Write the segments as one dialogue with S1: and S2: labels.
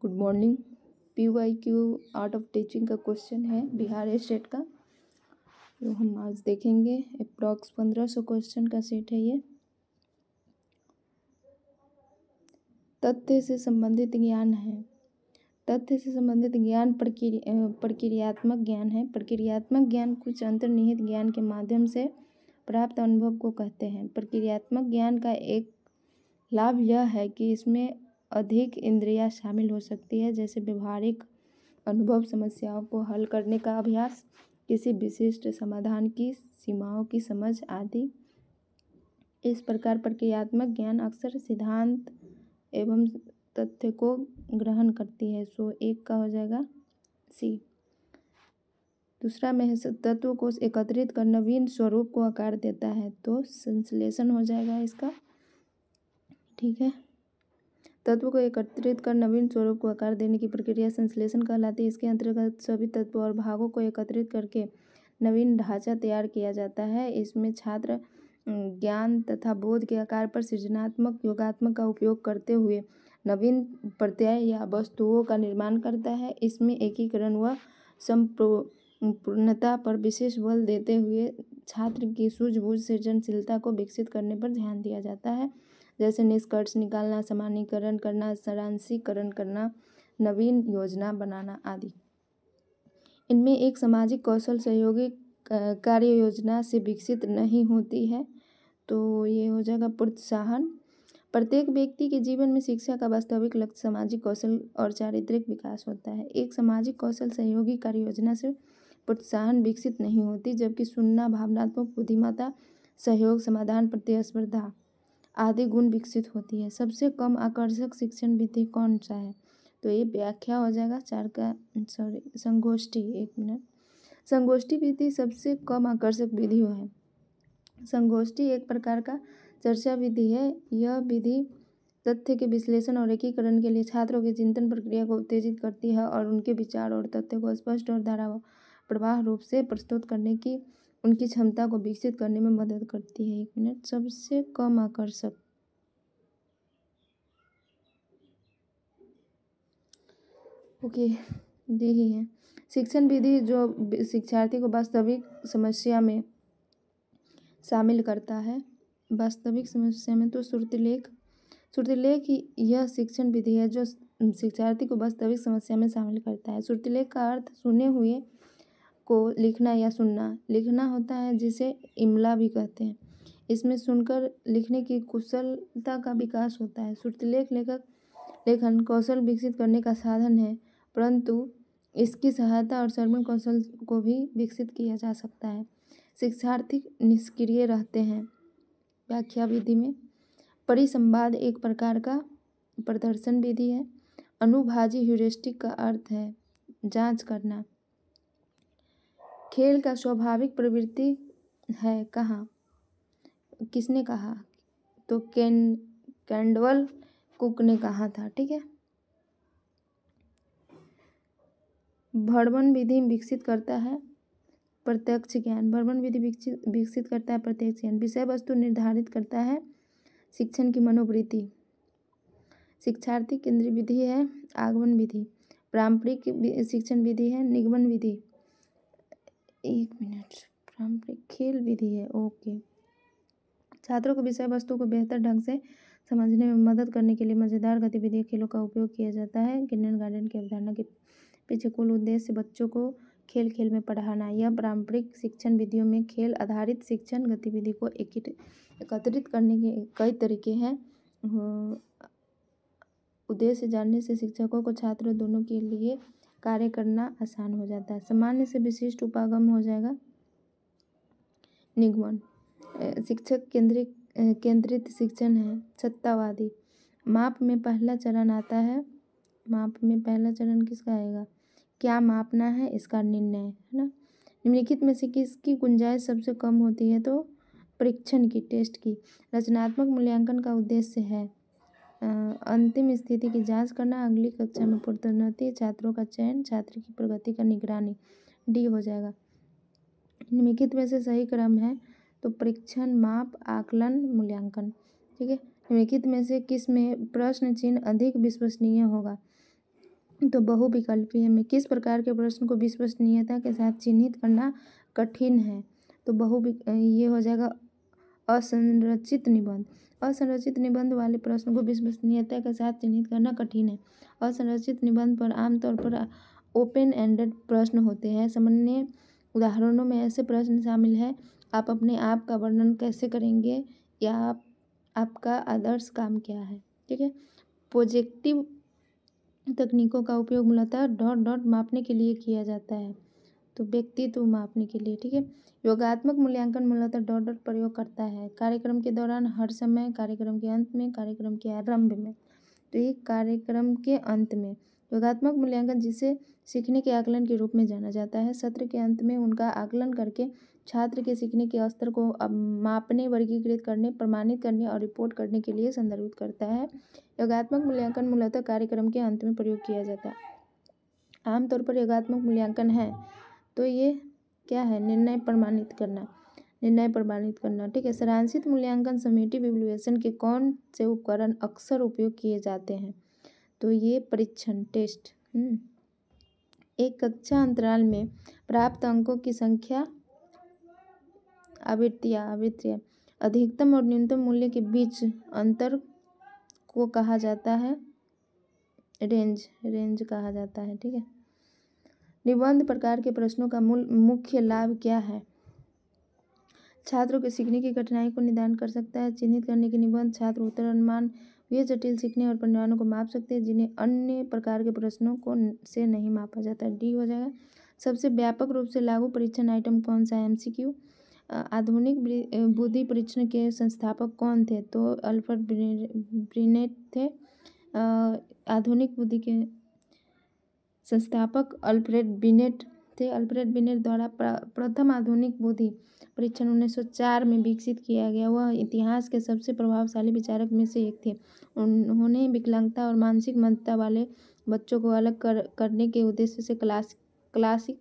S1: Good morning. PYQ art of teaching का question है Bihar state का, जो हम आज देखेंगे। अप्रॉक्स 1500 क्वेश्चन का सेट है ये। तथ्य से संबंधित ज्ञान है। तथ्य से संबंधित ज्ञान प्रक्रियात्मक ज्ञान है। प्रक्रियात्मक ज्ञान कुछ अंतर्निहित ज्ञान के माध्यम से प्राप्त अनुभव को कहते हैं। प्रक्रियात्मक ज्ञान का एक लाभ यह है कि इसमें अधिक इंद्रियां शामिल हो सकती है, जैसे व्यवहारिक अनुभव, समस्याओं को हल करने का अभ्यास, किसी विशिष्ट समाधान की सीमाओं की समझ आदि। इस प्रकार प्रक्रियात्मक ज्ञान अक्सर सिद्धांत एवं तथ्य को ग्रहण करती है। सो एक का हो जाएगा सी। दूसरा में है तत्व को एकत्रित कर नवीन स्वरूप को आकार देता है, तो संश्लेषण हो जाएगा इसका। ठीक है, तत्व को एकत्रित कर नवीन स्वरूप को आकार देने की प्रक्रिया संश्लेषण कहलाती है। इसके अंतर्गत सभी तत्वों और भागों को एकत्रित करके नवीन ढांचा तैयार किया जाता है। इसमें छात्र ज्ञान तथा बोध के आकार पर सृजनात्मक योगात्मक का उपयोग करते हुए नवीन प्रत्यय या वस्तुओं का निर्माण करता है। इसमें एकीकरण व संपूर्णता पर विशेष बल देते हुए छात्र की सूझबूझ सृजनशीलता को विकसित करने पर ध्यान दिया जाता है, जैसे निष्कर्ष निकालना, सामान्यीकरण करना, सारांशीकरण करना, नवीन योजना बनाना आदि। इनमें एक सामाजिक कौशल सहयोगी कार्य योजना से विकसित नहीं होती है, तो ये हो जाएगा प्रोत्साहन। प्रत्येक व्यक्ति के जीवन में शिक्षा का वास्तविक लक्ष्य सामाजिक कौशल और चारित्रिक विकास होता है। एक सामाजिक कौशल सहयोगी कार्य योजना से प्रोत्साहन विकसित नहीं होती, जबकि सुनना, भावनात्मक बुद्धिमत्ता, सहयोग, समाधान, प्रतिस्पर्धा आदि गुण विकसित होती है। सबसे कम आकर्षक शिक्षण विधि कौन सा है? तो ये व्याख्या हो जाएगा संगोष्ठी। संगोष्ठी विधि सबसे कम आकर्षक विधि है। संगोष्ठी एक प्रकार का चर्चा विधि है। यह विधि तथ्य के विश्लेषण और एकीकरण के लिए छात्रों की चिंतन प्रक्रिया को उत्तेजित करती है और उनके विचार और तथ्य को स्पष्ट और धारा प्रवाह रूप से प्रस्तुत करने की उनकी क्षमता को विकसित करने में मदद करती है। सबसे कम आकर्षक, ओके, यही है शिक्षण विधि जो शिक्षार्थी को वास्तविक समस्या में शामिल करता है। वास्तविक समस्या में तो श्रुतिलेख यह शिक्षण विधि है जो शिक्षार्थी को वास्तविक समस्या में शामिल करता है। श्रुतिलेख का अर्थ सुने हुए को लिखना या सुनना लिखना होता है, जिसे इमला भी कहते हैं। इसमें सुनकर लिखने की कुशलता का विकास होता है। श्रुतिलेख लेखन कौशल विकसित करने का साधन है, परंतु इसकी सहायता और श्रवण कौशल को भी विकसित किया जा सकता है। शिक्षार्थी निष्क्रिय रहते हैं। व्याख्या विधि में परिसंवाद एक प्रकार का प्रदर्शन विधि है। अनुभाजी ह्यूरिस्टिक का अर्थ है जांच करना। खेल का स्वाभाविक प्रवृत्ति है। कहाँ, किसने कहा? तो कैंडवल कुक ने कहा था। ठीक है। भ्रमण विधि विकसित करता है प्रत्यक्ष ज्ञान। भ्रमण विधि विकसित करता है प्रत्यक्ष ज्ञान। विषय वस्तु निर्धारित करता है शिक्षण की मनोवृत्ति। शिक्षार्थी केंद्रीय विधि है आगमन विधि। पारंपरिक शिक्षण विधि है निगमन विधि। पारंपरिक खेल विधि है। ओके, छात्रों को विषय वस्तु को बेहतर ढंग से समझने में मदद करने के लिए मजेदार गतिविधि खेलों का उपयोग किया जाता है। किंडरगार्टन की अवधारणा के पीछे कुल उद्देश्य बच्चों को खेल खेल में पढ़ाना। यह पारंपरिक शिक्षण विधियों में खेल आधारित शिक्षण गतिविधि को एकत्रित करने के कई तरीके हैं। उद्देश्य जानने से शिक्षकों को छात्रों दोनों के लिए कार्य करना आसान हो जाता है। सामान्य से विशिष्ट उपागम हो जाएगा निगमन। शिक्षक केंद्रित शिक्षण है सत्तावादी। माप में पहला चरण आता है। माप में पहला चरण किसका आएगा? क्या मापना है, इसका निर्णय, है ना। निम्नलिखित में से किसकी गुंजाइश सबसे कम होती है? तो परीक्षण की, टेस्ट की। रचनात्मक मूल्यांकन का उद्देश्य है अंतिम स्थिति की जांच करना, अगली कक्षा में प्रोन्नति, छात्रों का चयन, छात्र की प्रगति का निगरानी। डी हो जाएगा। निम्नलिखित में से सही क्रम है तो परीक्षण, माप, आकलन, मूल्यांकन। ठीक है। निम्नलिखित में से किस में प्रश्न चिन्ह अधिक विश्वसनीय होगा? तो बहुविकल्पीय में किस प्रकार के प्रश्न को विश्वसनीयता के साथ चिन्हित करना कठिन है? तो ये हो जाएगा असंरचित निबंध। असंरचित निबंध वाले प्रश्न को विश्वसनीयता के साथ चिन्हित करना कठिन है। असंरचित निबंध पर आमतौर पर ओपन एंडेड प्रश्न होते हैं। सामान्य उदाहरणों में ऐसे प्रश्न शामिल हैं: आप अपने आप का वर्णन कैसे करेंगे, या आपका आदर्श काम क्या है। ठीक है। प्रोजेक्टिव तकनीकों का उपयोग मूलतः डॉट डॉट मापने के लिए किया जाता है, तो व्यक्तित्व मापने के लिए। ठीक है। योगात्मक मूल्यांकन मूलतः डॉट डॉट प्रयोग करता है कार्यक्रम के दौरान, हर समय, कार्यक्रम के अंत में, कार्यक्रम के आरंभ में। तो ये कार्यक्रम के अंत में योगात्मक मूल्यांकन, जिसे सीखने के आकलन के रूप में जाना जाता है, सत्र के अंत में उनका आकलन करके छात्र के सीखने के स्तर को मापने, वर्गीकृत करने, प्रमाणित करने और रिपोर्ट करने के लिए संदर्भित करता है। योगात्मक मूल्यांकन मूलतः कार्यक्रम के अंत में प्रयोग किया जाता है। आमतौर पर योगात्मक मूल्यांकन है तो ये क्या है? निर्णय प्रमाणित करना, निर्णय प्रमाणित करना। ठीक है। सारांशित मूल्यांकन, समेटिव इवैल्यूएशन के कौन से उपकरण अक्सर उपयोग किए जाते हैं? तो ये परीक्षण, टेस्ट। एक कक्षा अंतराल में प्राप्त अंकों की संख्या, आवृत्तियाँ, अधिकतम और न्यूनतम मूल्य के बीच अंतर को कहा जाता है रेंज कहा जाता है। ठीक है। निबंध प्रकार के प्रश्नों का मुख्य लाभ क्या है? छात्रों के सीखने की कठिनाई को निदान कर सकता है। चिन्हित करने के निबंध छात्र उत्तर अनुमान, वे जटिल सीखने और परिणामों को माप सकते हैं जिन्हें अन्य प्रकार के प्रश्नों को से नहीं मापा जाता। डी हो जाएगा। सबसे व्यापक रूप से लागू परीक्षण आइटम कौन सा है? एमसीक्यू। आधुनिक बुद्धि परीक्षण के संस्थापक कौन थे? तो अल्फ्रेड बिनेट थे। आधुनिक बुद्धि के संस्थापक अल्फ्रेड बिनेट थे। अल्फ्रेड बिनेट द्वारा प्रथम आधुनिक बुद्धि परीक्षण 1904 में विकसित किया गया। वह इतिहास के सबसे प्रभावशाली विचारक में से एक थे। उन्होंने विकलांगता और मानसिक मंदता वाले बच्चों को अलग करने के उद्देश्य से क्लासिक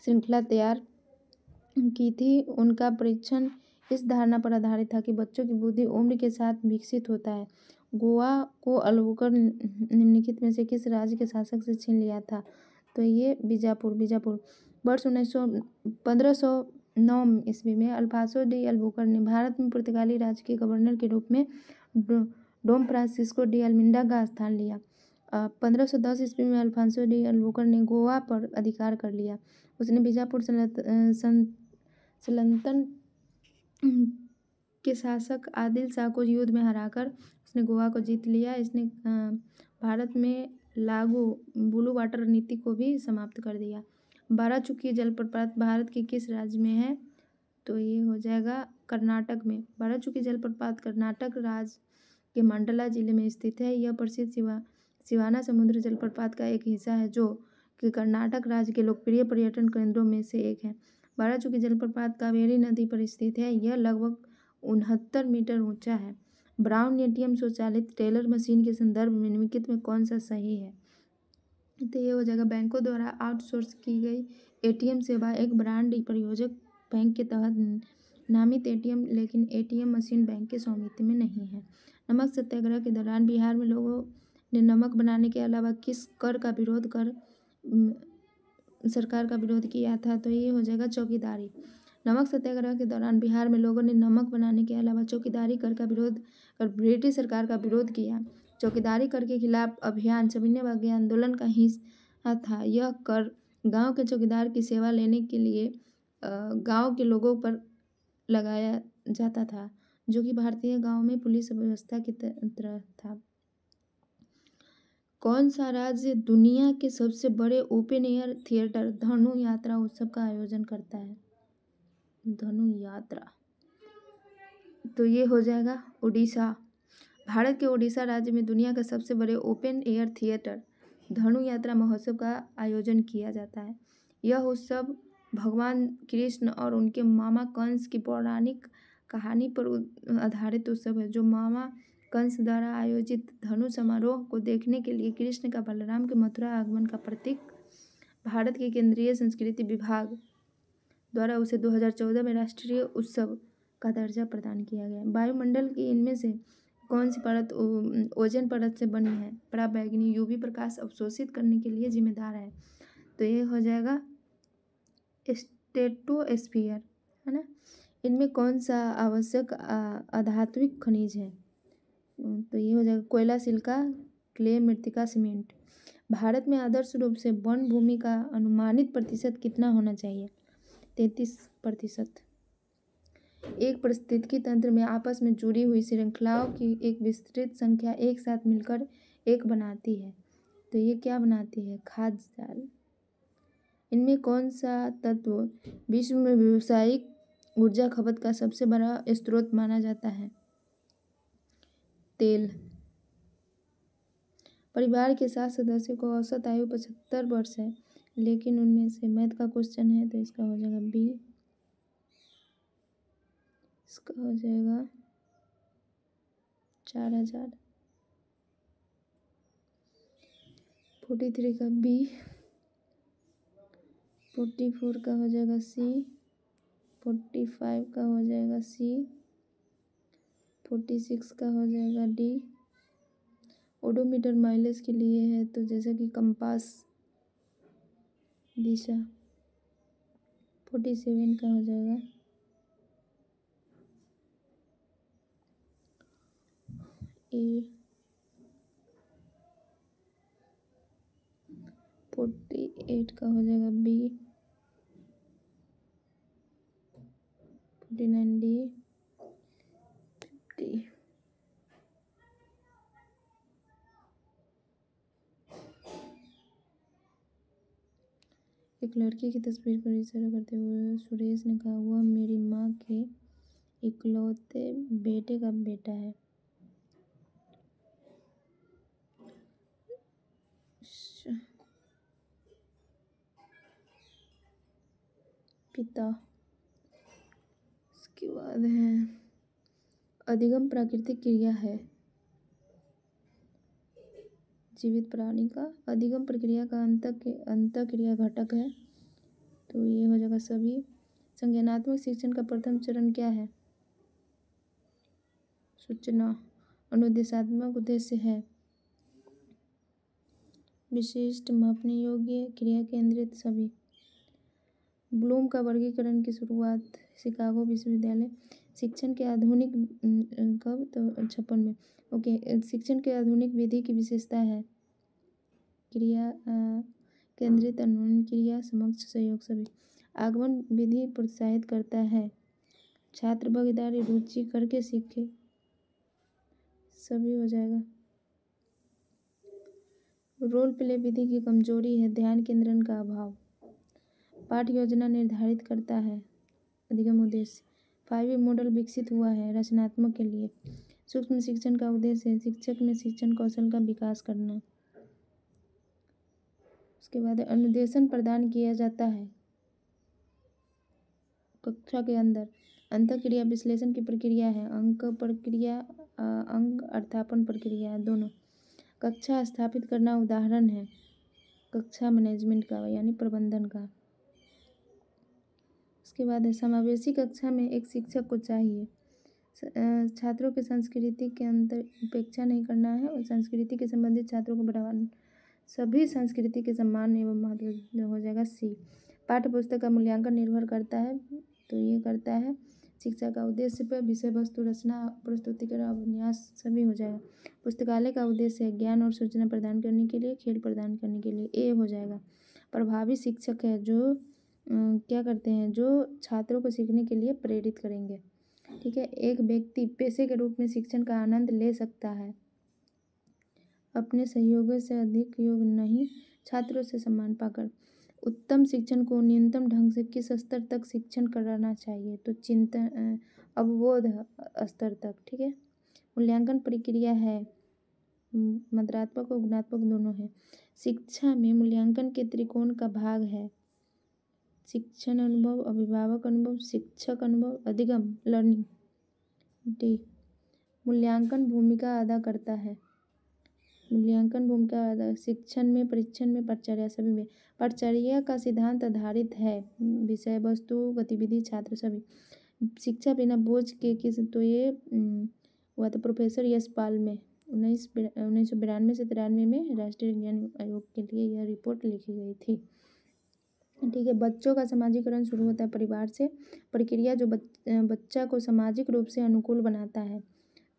S1: श्रृंखला तैयार की थी। उनका परीक्षण इस धारणा पर आधारित था कि बच्चों की बुद्धि उम्र के साथ विकसित होता है। गोवा को अल्बुकर्क निम्नलिखित में से किस राज्य के शासक से छीन लिया था? तो ये बीजापुर। वर्ष 1509 ईस्वी में अल्फांसो डी अल्बुकर्क ने भारत में पुर्तगाली राज के गवर्नर के रूप में डोम फ्रांसिस्को डी अल्मीडा का स्थान लिया। 1510 ईस्वी में अल्फांसो डी अल्बुकर्क ने गोवा पर अधिकार कर लिया। उसने बीजापुर सल्तनत के शासक आदिल शाह को युद्ध में हराकर उसने गोवा को जीत लिया। इसने भारत में लागू ब्लू वाटर नीति को भी समाप्त कर दिया। बाराचुकी जलप्रपात भारत के किस राज्य में है? तो ये हो जाएगा कर्नाटक में। बाराचुकी जलप्रपात कर्नाटक राज्य के मंडला जिले में स्थित है। यह प्रसिद्ध सिवाना समुद्र जलप्रपात का एक हिस्सा है जो कि कर्नाटक राज्य के लोकप्रिय पर्यटन केंद्रों में से एक है। बाराचुकी जलप्रपात कावेरी नदी पर स्थित है। यह लगभग 69 मीटर ऊंचा है। ब्राउन एटीएम स्वचालित टेलर मशीन के संदर्भ में निम्नलिखित में कौन सा सही है? तो ये हो जाएगा बैंकों द्वारा आउटसोर्स की गई एटीएम सेवा एक ब्रांड प्रयोजक बैंक के तहत नामित एटीएम, लेकिन एटीएम मशीन बैंक के स्वामित्व में नहीं है। नमक सत्याग्रह के दौरान बिहार में लोगों ने नमक बनाने के अलावा किस कर का विरोध कर सरकार का विरोध किया था? तो ये हो जाएगा चौकीदारी। नमक सत्याग्रह के दौरान बिहार में लोगों ने नमक बनाने के अलावा चौकीदारी कर का विरोध कर ब्रिटिश सरकार का विरोध किया। चौकीदारी कर के खिलाफ अभियान सविनय आंदोलन का हिस्सा था। यह कर गांव के चौकीदार की सेवा लेने के लिए गांव के लोगों पर लगाया जाता था, जो कि भारतीय गांव में पुलिस व्यवस्था की तरह था। कौन सा राज्य दुनिया के सबसे बड़े ओपन एयर थिएटर धनु यात्रा उत्सव का आयोजन करता है? धनु यात्रा, तो ये हो जाएगा उड़ीसा। भारत के उड़ीसा राज्य में दुनिया का सबसे बड़े ओपन एयर थिएटर धनु यात्रा महोत्सव का आयोजन किया जाता है। यह उत्सव भगवान कृष्ण और उनके मामा कंस की पौराणिक कहानी पर आधारित उत्सव है, जो मामा कंस द्वारा आयोजित धनु समारोह को देखने के लिए कृष्ण का बलराम के मथुरा आगमन का प्रतीक। भारत के केंद्रीय संस्कृति विभाग द्वारा उसे 2014 में राष्ट्रीय उत्सव का दर्जा प्रदान किया गया। वायुमंडल की इनमें से कौन सी परत ओजोन परत से बनी है? पराबैंगनी यूवी प्रकाश अवशोषित करने के लिए जिम्मेदार है। तो ये हो जाएगा स्ट्रेटोस्फीयर, है ना। इनमें कौन सा आवश्यक अधात्विक खनिज है? तो ये हो जाएगा कोयला, सिलिका, क्ले, मृत्तिका, सीमेंट। भारत में आदर्श रूप से वन भूमि का अनुमानित प्रतिशत कितना होना चाहिए? 33%। एक पारिस्थितिकी तंत्र में आपस में जुड़ी हुई श्रृंखलाओं की एक विस्तृत संख्या एक साथ मिलकर एक बनाती है। तो ये क्या बनाती है? खाद्य जाल। इनमें कौन सा तत्व विश्व में व्यावसायिक ऊर्जा खपत का सबसे बड़ा स्रोत माना जाता है? तेल। परिवार के 7 सदस्यों को औसत आयु 75 वर्ष है, लेकिन उनमें से मैथ का क्वेश्चन है तो इसका हो जाएगा बी। इसका हो जाएगा 4000। 43 का बी। 44 का हो जाएगा सी। 45 का हो जाएगा सी। 46 का हो जाएगा डी। ओडोमीटर माइलेज के लिए है, तो जैसे कि कंपास दिशा। 47 का हो जाएगा ए। 48 का हो जाएगा बी। 49 डी। 50। एक लड़की की तस्वीर पर इशारा करते हुए सुरेश ने कहा, वह मेरी माँ के इकलौते बेटे का बेटा है। पिता। इसके बाद है अधिगम प्राकृतिक क्रिया है जीवित प्राणी का। अधिगम प्रक्रिया का अंतःक्रिया घटक है, तो ये हो जाएगा सभी। संज्ञानात्मक शिक्षण का प्रथम चरण क्या है? सूचना। अनुदेशात्मक उद्देश्य है विशिष्ट, मापने योग्य, क्रिया केंद्रित, सभी। ब्लूम का वर्गीकरण की शुरुआत शिकागो विश्वविद्यालय। शिक्षण के आधुनिक कब? तो 56 में। ओके। शिक्षण के आधुनिक विधि की विशेषता है क्रिया केंद्रित, अनुमान, क्रिया समक्ष, सहयोग, सभी। आगमन विधि प्रोत्साहित करता है छात्र भागीदारी, रुचि करके सीखे, सभी हो जाएगा। रोल प्ले विधि की कमजोरी है ध्यान केंद्रण का अभाव। पाठ योजना निर्धारित करता है अधिगम उद्देश्य। 5E मॉडल विकसित हुआ है रचनात्मक के लिए। सूक्ष्म शिक्षण का उद्देश्य है शिक्षक में शिक्षण कौशल का विकास करना। उसके बाद अनुदेशन प्रदान किया जाता है कक्षा के अंदर। अंतःक्रिया विश्लेषण की प्रक्रिया है, अंक प्रक्रिया, अंक अर्थापन प्रक्रिया, दोनों। कक्षा स्थापित करना उदाहरण है कक्षा मैनेजमेंट का, यानी प्रबंधन का। उसके बाद है समावेशी कक्षा में एक शिक्षक को चाहिए छात्रों के संस्कृति के अंतर उपेक्षा नहीं करना है और संस्कृति के संबंधित छात्रों को बढ़ावा, सभी संस्कृति के सम्मान एवं महत्व, हो जाएगा सी। पाठ्य पुस्तक का मूल्यांकन निर्भर करता है, तो ये करता है शिक्षा का उद्देश्य पर, विषय वस्तु, रचना, प्रस्तुतिकरण, उपन्यास, सभी हो जाएगा। पुस्तकालय का उद्देश्य है ज्ञान और सूचना प्रदान करने के लिए, खेल प्रदान करने के लिए, ए हो जाएगा। प्रभावी शिक्षक है जो क्या करते हैं, जो छात्रों को सीखने के लिए प्रेरित करेंगे। ठीक है। एक व्यक्ति पेशे के रूप में शिक्षण का आनंद ले सकता है, अपने सहयोगियों से अधिक योग नहीं, छात्रों से सम्मान पाकर। उत्तम शिक्षण को न्यूनतम ढंग से किस स्तर तक शिक्षण कराना चाहिए? तो चिंतन अवबोध स्तर तक। ठीक है। मूल्यांकन प्रक्रिया है मात्रात्मक और गुणात्मक दोनों है। शिक्षा में मूल्यांकन के त्रिकोण का भाग है शिक्षण अनुभव, अभिभावक अनुभव, शिक्षक अनुभव, अधिगम, लर्निंग। डी। मूल्यांकन भूमिका अदा करता है, मूल्यांकन भूमिका अदा शिक्षण में, परीक्षण में, परिचर्या, सभी में। परिचर्या का सिद्धांत आधारित है विषय वस्तु, गतिविधि, छात्र, सभी। शिक्षा बिना बोझ के किस, तो ये हुआ था प्रोफेसर यशपाल में 1992 से 93 में राष्ट्रीय विज्ञान आयोग के लिए यह रिपोर्ट लिखी गई थी। ठीक है, बच्चों का समाजीकरण शुरू होता है परिवार से। प्रक्रिया जो बच्चा को सामाजिक रूप से अनुकूल बनाता है।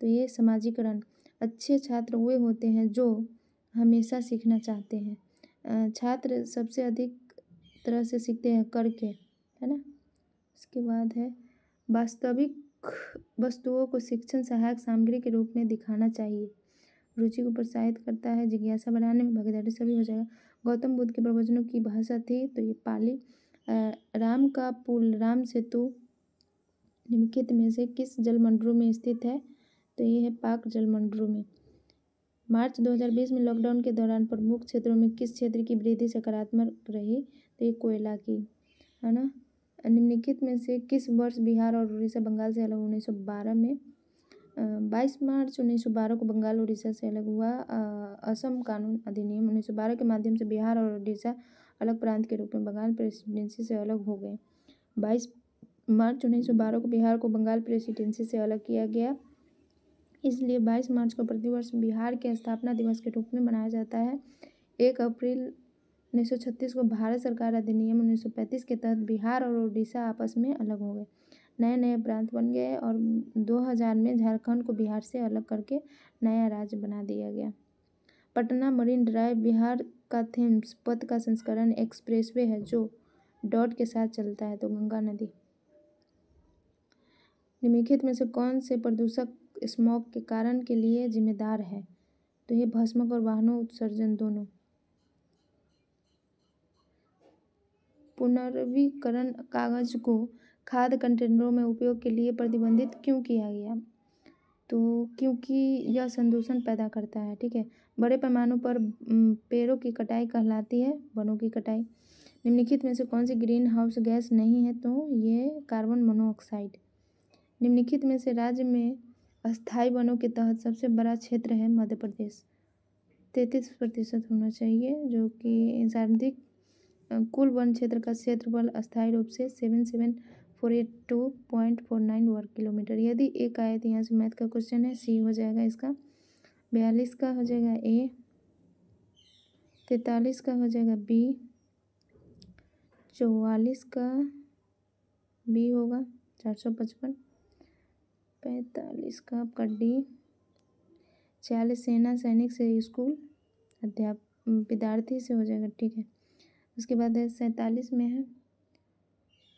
S1: तो ये समाजीकरण, अच्छे छात्र वे होते हैं जो हमेशा सीखना चाहते हैं। छात्र सबसे अधिक तरह से सीखते हैं करके, है ना। इसके बाद है वास्तविक वस्तुओं को शिक्षण सहायक सामग्री के रूप में दिखाना चाहिए। रुचि को प्रोत्साहित करता है, जिज्ञासा बढ़ाने में भागीदारी सभी हो जाएगा। गौतम बुद्ध के प्रवचनों की भाषा थी तो ये पाली। राम का पुल, राम सेतु निम्नलिखित में से किस जलमंडलों में स्थित है? तो ये है पाक जलमंडलों में। मार्च 2020 में लॉकडाउन के दौरान प्रमुख क्षेत्रों में किस क्षेत्र की वृद्धि सकारात्मक रही? तो ये कोयला की, है ना। निम्नलिखित में से किस वर्ष बिहार और उड़ीसा बंगाल से अलग? 1912 में। 22 मार्च 1912 को बंगाल उड़ीसा से अलग हुआ। असम कानून अधिनियम 1912 के माध्यम से बिहार और उड़ीसा अलग प्रांत के रूप में बंगाल प्रेसिडेंसी से अलग हो गए। 22 मार्च 1912 को बिहार को बंगाल प्रेसिडेंसी से अलग किया गया, इसलिए 22 मार्च को प्रतिवर्ष बिहार के स्थापना दिवस के रूप में मनाया जाता है। 1 अप्रैल 1936 को भारत सरकार अधिनियम 1935 के तहत बिहार और उड़ीसा आपस में अलग हो गए, नए नए प्रांत बन गए और 2000 में झारखंड को बिहार से अलग करके नया राज्य बना दिया गया। पटना मरीन ड्राइव बिहार का थेम्स पथ का संस्करण एक्सप्रेसवे है जो डॉट के साथ चलता है, तो गंगा नदी। निम्नलिखित में से कौन से प्रदूषक स्मॉग के कारण के लिए जिम्मेदार है? तो ये भस्मक और वाहनों उत्सर्जन दोनों। पुनर्नवीकरण कागज को खाद्य कंटेनरों में उपयोग के लिए प्रतिबंधित क्यों किया गया? तो क्योंकि यह संदूषण पैदा करता है। ठीक है, बड़े पैमानों पर पेड़ों की कटाई कहलाती है वनों की कटाई। निम्नलिखित में से कौन सी ग्रीन हाउस गैस नहीं है? तो ये कार्बन मोनोऑक्साइड। निम्नलिखित में से राज्य में अस्थायी वनों के तहत सबसे बड़ा क्षेत्र है मध्य प्रदेश, 33% होना चाहिए, जो कि सर्वाधिक कुल वन क्षेत्र का क्षेत्रफल अस्थायी रूप से 77482.49 वर्ग किलोमीटर। यदि एक आए तो यहाँ से मैथ का क्वेश्चन है, सी हो जाएगा इसका। 42 का हो जाएगा ए, 43 का हो जाएगा बी, 44 का बी होगा 455, 45 का आपका डी, 46 सेना सैनिक से स्कूल विद्यार्थी से हो जाएगा। ठीक है, उसके बाद है 47 में है,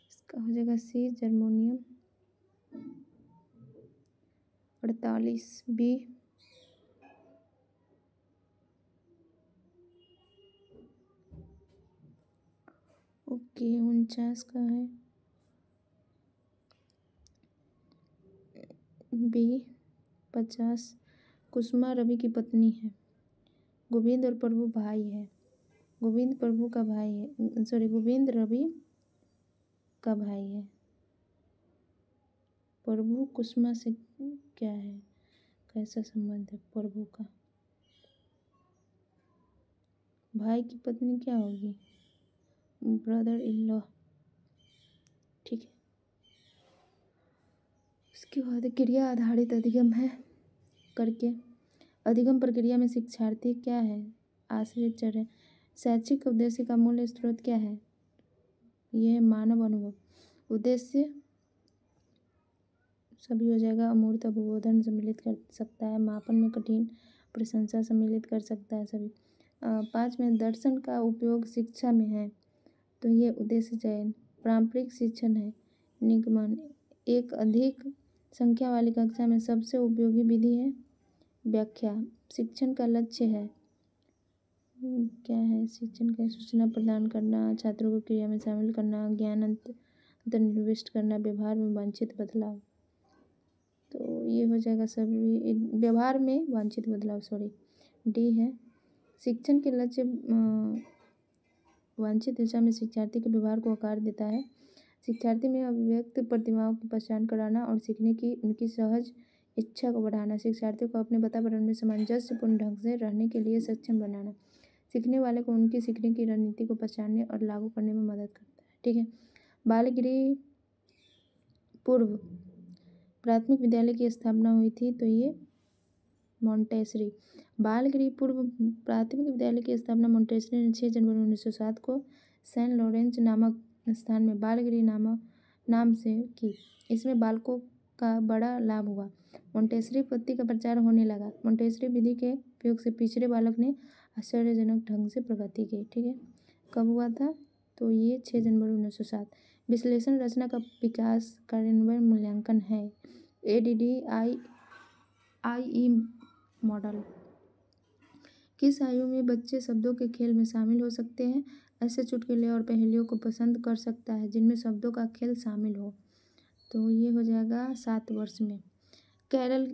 S1: इसका हो जाएगा सी जर्मोनियम, 48 बी, ओके 49 का है बी, 50 कुसुमा रवि की पत्नी है, गोविंद और प्रभु भाई है, गोविंद प्रभु का भाई है, सॉरी गोविंद रवि का भाई है। प्रभु कुसुमा से क्या है, कैसा संबंध है प्रभु का? भाई की पत्नी क्या होगी? Brother in law. ठीक है, उसके बाद क्रिया आधारित अधिगम है करके। अधिगम प्रक्रिया में शिक्षार्थी क्या है? आश्रित चर है। शैक्षिक उद्देश्य का मूल स्रोत क्या है? यह मानव अनुभव। उद्देश्य सभी हो जाएगा। अमूर्त अवबोधन सम्मिलित कर सकता है, मापन में कठिन प्रशंसा सम्मिलित कर सकता है सभी। 5 में दर्शन का उपयोग शिक्षा में है, तो ये उद्देश्य चयन। पारंपरिक शिक्षण है। निगमन, एक अधिक संख्या वाली कक्षा में सबसे उपयोगी विधि है। व्याख्या, शिक्षण का लक्ष्य है क्या है? शिक्षण का सूचना प्रदान करना, छात्रों को क्रिया में शामिल करना, ज्ञान अंतर्निविष्ट करना, व्यवहार में वांछित बदलाव। तो ये हो जाएगा सभी व्यवहार में वांछित बदलाव, सॉरी डी है। शिक्षण के लक्ष्य वांछित दिशा में शिक्षार्थी के व्यवहार को आकार देता है। शिक्षार्थी में अभिव्यक्त प्रतिभाओं की पहचान कराना और सीखने की उनकी सहज इच्छा को बढ़ाना। शिक्षार्थियों को अपने वातावरण में सामंजस्यपूर्ण ढंग से रहने के लिए सक्षम बनाना। सीखने वाले को उनकी सीखने की रणनीति को पहचानने और लागू करने में मदद करता है। ठीक है, बाल गृह पूर्व प्राथमिक विद्यालय की स्थापना हुई थी? तो ये मोंटेसरी। बालगृह पूर्व प्राथमिक विद्यालय की स्थापना मोंटेसरी ने 6 जनवरी 1907 को सैन लॉरेंस नामक स्थान में बालगृह नाम से की। इसमें बालकों का बड़ा लाभ हुआ। मोंटेसरी पद्धति का प्रचार होने लगा। मोंटेसरी विधि के उपयोग से पिछड़े बालक ने आश्चर्यजनक ढंग से प्रगति की। ठीक है, कब हुआ था? तो ये 6 जनवरी 1907। विश्लेषण रचना का विकास कार्यान्वयन मूल्यांकन है। ADDIE model. किस आयु में बच्चे शब्दों के खेल में शामिल हो सकते हैं? ऐसे चुटकुले और पहेलियों को पसंद कर सकता है जिनमें शब्दों का खेल शामिल हो। तो ये हो जाएगा 7 वर्ष में। कैरल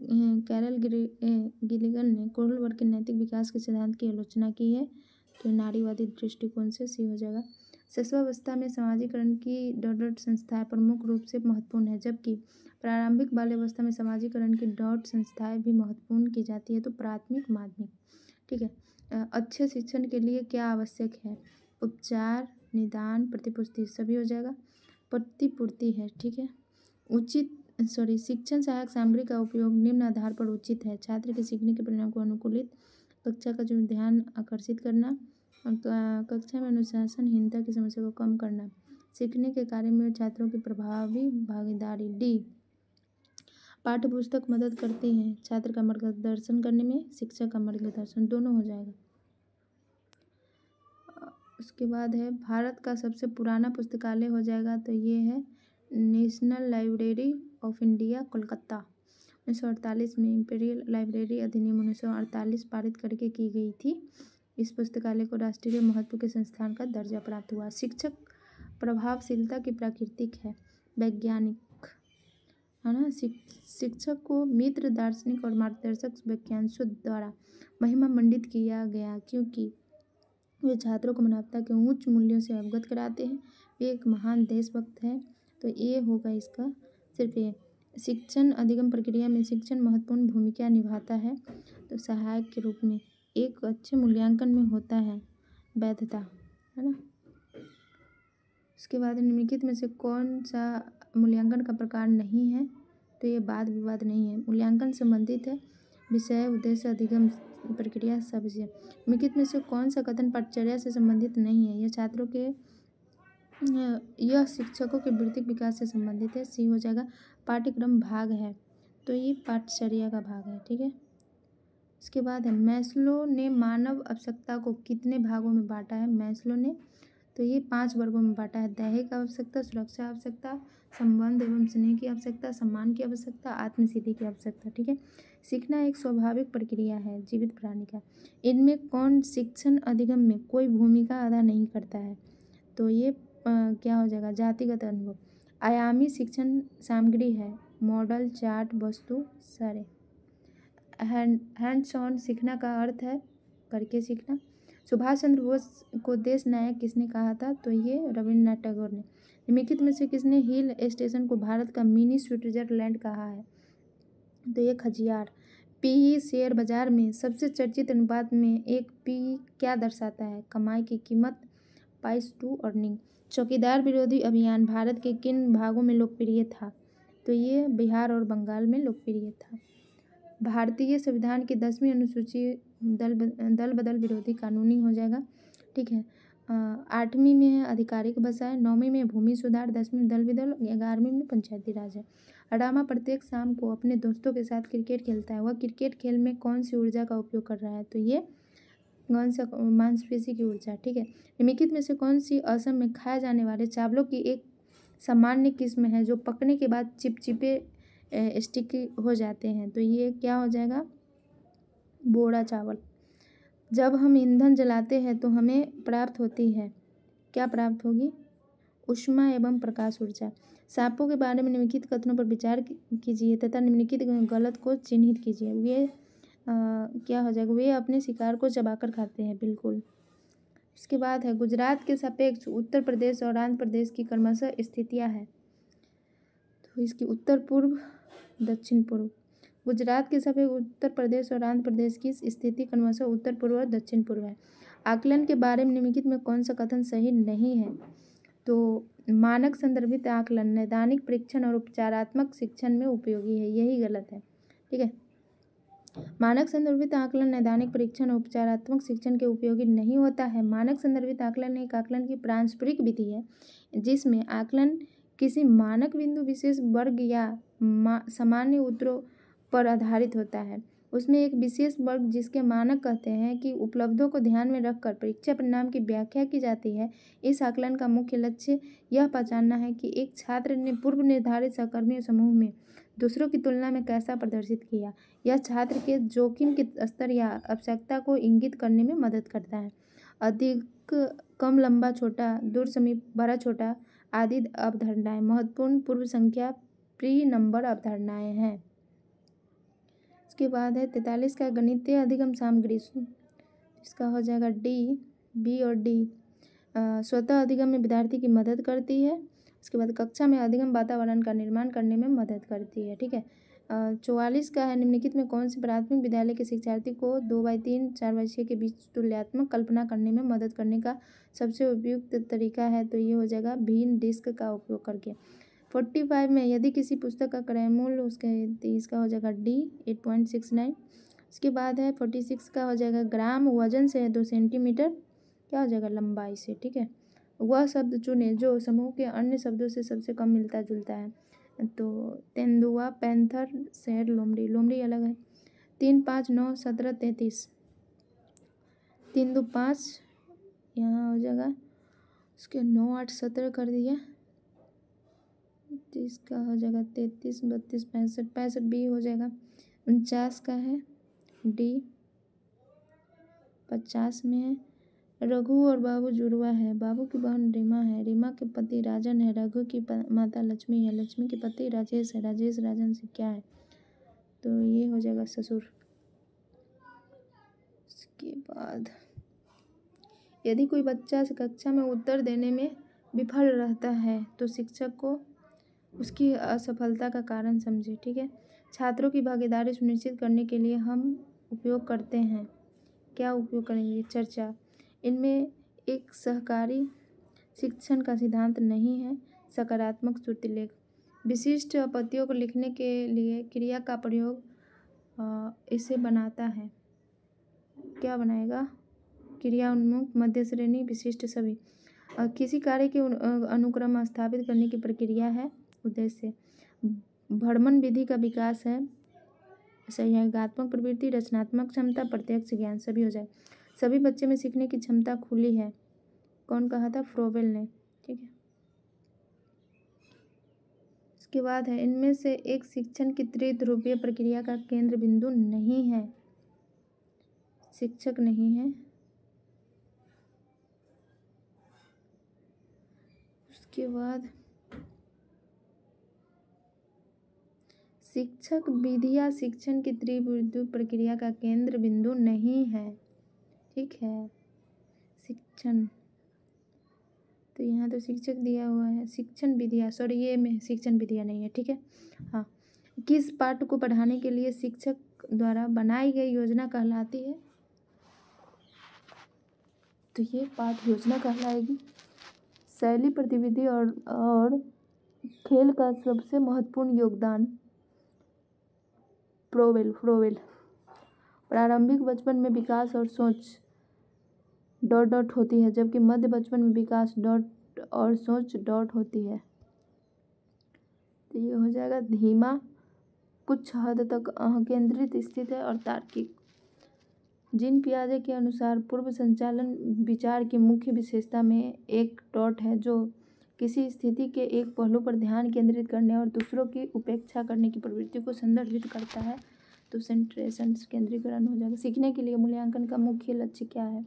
S1: गिलिगन ने कुरल वर्ग के नैतिक विकास के सिद्धांत की आलोचना की है। तो नारीवादी दृष्टिकोण से सी हो जाएगा। शिशुअवस्था में सामाजिकरण की डॉट संस्थाएं प्रमुख रूप से महत्वपूर्ण है, जबकि प्रारंभिक बाल्यावस्था में सामाजिकरण की डॉट संस्थाएं भी महत्वपूर्ण की जाती है। तो प्राथमिक माध्यमिक। ठीक है, अच्छे शिक्षण के लिए क्या आवश्यक है? उपचार, निदान, प्रतिपुष्टि, सभी हो जाएगा। प्रतिपूर्ति है। ठीक है, शिक्षण सहायक सामग्री का उपयोग निम्न आधार पर उचित है। छात्र के सीखने के परिणाम को अनुकूलित, कक्षा का जो ध्यान आकर्षित करना, कक्षा में अनुशासनहीनता की समस्या को कम करना, सीखने के कार्य में छात्रों की प्रभावी भागीदारी। डी, पाठ्य पुस्तक मदद करती है छात्र का मार्गदर्शन करने में, शिक्षक का मार्गदर्शन, दोनों हो जाएगा। उसके बाद है भारत का सबसे पुराना पुस्तकालय हो जाएगा। तो ये है national library of India, Kolkata. 1948 में इंपीरियल लाइब्रेरी अधिनियम 1948 पारित करके की गई थी। इस पुस्तकालय को राष्ट्रीय महत्व के संस्थान का दर्जा प्राप्त हुआ। शिक्षक प्रभावशीलता की प्राकृतिक है, वैज्ञानिक है ना। शिक्षक को मित्र, दार्शनिक और मार्गदर्शक वाक्यांशों द्वारा महिमा मंडित किया गया, क्योंकि वे छात्रों को मानवता के उच्च मूल्यों से अवगत कराते हैं। वे एक महान देशभक्त है। तो ये होगा इसका सिर्फ ये। शिक्षण अधिगम प्रक्रिया में शिक्षण महत्वपूर्ण भूमिका निभाता है। तो सहायक के रूप में एक अच्छे मूल्यांकन में होता है वैधता, है ना। उसके बाद निम्नलिखित में से कौन सा मूल्यांकन का प्रकार नहीं है? तो ये वाद विवाद नहीं है। मूल्यांकन संबंधित है विषय, उद्देश्य, अधिगम प्रक्रिया, सब चीज़ें। निम्नलिखित में से कौन सा कथन पाठचर्या से संबंधित नहीं है? यह शिक्षकों के वृत्तिक विकास से संबंधित है। सी हो जाएगा। पाठ्यक्रम भाग है, तो ये पाठचर्या का भाग है। ठीक है, इसके बाद है मैस्लो ने मानव आवश्यकता को कितने भागों में बांटा है? मैस्लो ने तो ये 5 वर्गों में बांटा है। दैहिक आवश्यकता, सुरक्षा आवश्यकता, संबंध एवं स्नेह की आवश्यकता, सम्मान की आवश्यकता, आत्मसिद्धि की आवश्यकता। ठीक है, सीखना एक स्वाभाविक प्रक्रिया है जीवित प्राणी का। इनमें कौन शिक्षण अधिगम में कोई भूमिका अदा नहीं करता है? तो ये क्या हो जाएगा? जातिगत अनुभव। आयामी शिक्षण सामग्री है मॉडल, चार्ट, वस्तु, सारे। हैंड्स ऑन सीखना का अर्थ है करके सीखना। सुभाष चंद्र बोस को देश नायक किसने कहा था? तो ये रविन्द्रनाथ टैगोर ने। निम्नलिखित में से किसने हिल स्टेशन को भारत का मिनी स्विट्जरलैंड कहा है? तो ये खजियार। पीई शेयर बाजार में सबसे चर्चित अनुपात में एक पी क्या दर्शाता है? कमाई की कीमत, प्राइस टू अर्निंग। चौकीदार विरोधी अभियान भारत के किन भागों में लोकप्रिय था? तो ये बिहार और बंगाल में लोकप्रिय था। भारतीय संविधान की 10वीं अनुसूची दल बदल विरोधी कानूनी हो जाएगा। ठीक है, 8वीं में है आधिकारिक भाषाएं, 9वीं में भूमि सुधार, 10वीं में दल बदल, 11वीं में पंचायती राज है। अडामा प्रत्येक शाम को अपने दोस्तों के साथ क्रिकेट खेलता है। वह क्रिकेट खेल में कौन सी ऊर्जा का उपयोग कर रहा है? तो ये कौन सा? मांसपेशी की ऊर्जा। ठीक है, निम्नलिखित में से कौन सी असम में खाए जाने वाले चावलों की एक सामान्य किस्म है जो पकने के बाद चिपचिपे स्टिकी हो जाते हैं? तो ये क्या हो जाएगा? बोड़ा चावल। जब हम ईंधन जलाते हैं तो हमें प्राप्त होती है, क्या प्राप्त होगी? ऊष्मा एवं प्रकाश ऊर्जा। सांपों के बारे में निम्नलिखित कथनों पर विचार कीजिए तथा निम्नलिखित गलत को चिन्हित कीजिए। वे क्या हो जाएगा? वे अपने शिकार को चबाकर खाते हैं, बिल्कुल। इसके बाद है गुजरात के सापेक्ष उत्तर प्रदेश और आंध्र प्रदेश की क्रमशः स्थितियाँ है। तो इसकी उत्तर पूर्व, दक्षिण पूर्व। गुजरात के सापेक्ष उत्तर प्रदेश और आंध्र प्रदेश की स्थिति क्रमशः उत्तर पूर्व और दक्षिण पूर्व है। आकलन के बारे में निम्नलिखित में कौन सा कथन सही नहीं है? तो मानक संदर्भित आकलन नैदानिक परीक्षण और उपचारात्मक शिक्षण में उपयोगी है, यही गलत है। ठीक है, मानक संदर्भित आकलन नैदानिक परीक्षण और उपचारात्मक शिक्षण के उपयोगी नहीं होता है। मानक संदर्भित आकलन एक आकलन की पारस्परिक विधि है जिसमें आकलन किसी मानक बिंदु विशेष वर्ग या सामान्य उत्तरों पर आधारित होता है। उसमें एक विशेष वर्ग जिसके मानक कहते हैं कि उपलब्धों को ध्यान में रखकर परीक्षा परिणाम की व्याख्या की जाती है। इस आकलन का मुख्य लक्ष्य यह पहचानना है कि एक छात्र ने पूर्व निर्धारित सहकर्मी समूह में दूसरों की तुलना में कैसा प्रदर्शित किया। यह छात्र के जोखिम के स्तर या आवश्यकता को इंगित करने में मदद करता है। अधिक, कम, लंबा, छोटा, दूर, समीप, बड़ा, छोटा आदि अवधारणाएं महत्वपूर्ण पूर्व संख्या प्री नंबर अवधारणाएं हैं। इसके बाद है 43 का गणितीय अधिगम सामग्री, इसका हो जाएगा डी, बी और डी। स्वतः अधिगम में विद्यार्थी की मदद करती है। उसके बाद कक्षा में अधिगम वातावरण का निर्माण करने में मदद करती है। ठीक है, 44 का है निम्नलिखित में कौन से प्राथमिक विद्यालय के शिक्षार्थी को 2/3 4/6 के बीच तुल्यात्मक कल्पना करने में मदद करने का सबसे उपयुक्त तरीका है। तो ये हो जाएगा भिन्न डिस्क का उपयोग करके। 45 में यदि किसी पुस्तक का क्रय मूल्य उसके इसका हो जाएगा डी 8.69। इसके बाद है 46 का हो जाएगा ग्राम, वजन से है 2 सेंटीमीटर, क्या हो जाएगा लंबाई से। ठीक है, वह शब्द चुने जो समूह के अन्य शब्दों से सबसे कम मिलता जुलता है। तो तेंदुआ, पैंथर, शेर, लोमड़ी, लोमड़ी अलग है। 3, 5, 9, 17, 33, 3, 2, 5 यहाँ हो जाएगा। उसके 9, 8, 17 कर दिया। इसका हो जाएगा 33, 32, 65, 65 बी हो जाएगा। 49 का है डी। 50 में है रघु और बाबू जुड़वा है। बाबू की बहन रीमा है, रीमा के पति राजन है, रघु की माता लक्ष्मी है, लक्ष्मी के पति राजेश है, राजेश राजन से क्या है। तो ये हो जाएगा ससुर। इसके बाद यदि कोई बच्चा कक्षा में उत्तर देने में विफल रहता है तो शिक्षक को उसकी असफलता का कारण समझे। ठीक है, छात्रों की भागीदारी सुनिश्चित करने के लिए हम उपयोग करते हैं, क्या उपयोग करेंगे, चर्चा। इनमें एक सहकारी शिक्षण का सिद्धांत नहीं है। सकारात्मक श्रुतिलेख, विशिष्ट आपत्तियों को लिखने के लिए क्रिया का प्रयोग इसे बनाता है, क्या बनाएगा, क्रिया उन्मुख, मध्य श्रेणी, विशिष्ट सभी। किसी कार्य के अनुक्रम स्थापित करने की प्रक्रिया है उद्देश्य। भ्रमण विधि का विकास है, सहयोगात्मक प्रवृत्ति, रचनात्मक क्षमता, प्रत्यक्ष ज्ञान, सभी हो जाए। सभी बच्चे में सीखने की क्षमता खुली है, कौन कहा था, फ्रोवेल ने। ठीक है, इसके बाद है इनमें से एक शिक्षण की त्रिध्रुवीय प्रक्रिया का केंद्र बिंदु नहीं है, शिक्षक नहीं है। उसके बाद शिक्षक विधिया शिक्षण की त्रिध्रुवीय प्रक्रिया का केंद्र बिंदु नहीं है। ठीक है, शिक्षण, तो यहाँ तो शिक्षक दिया हुआ है, शिक्षण विधिया, सॉरी ये में शिक्षण विधिया नहीं है। ठीक है, हाँ, किस पाठ को पढ़ाने के लिए शिक्षक द्वारा बनाई गई योजना कहलाती है, तो ये पाठ योजना कहलाएगी। शैली, प्रतिविधि और खेल का सबसे महत्वपूर्ण योगदान, फ्रोवेल। प्रारंभिक बचपन में विकास और सोच ... होती है, जबकि मध्य बचपन में विकास ... और सोच ... होती है। तो ये हो जाएगा धीमा, कुछ हद तक केंद्रित स्थित है और तार्किक। जीन पियाजे के अनुसार पूर्व संचालन विचार की मुख्य विशेषता में एक डॉट है जो किसी स्थिति के एक पहलू पर ध्यान केंद्रित करने और दूसरों की उपेक्षा करने की प्रवृत्ति को संदर्भित करता है। तो सेंट्रेशन, केंद्रीकरण हो जाएगा। सीखने के लिए मूल्यांकन का मुख्य लक्ष्य क्या है,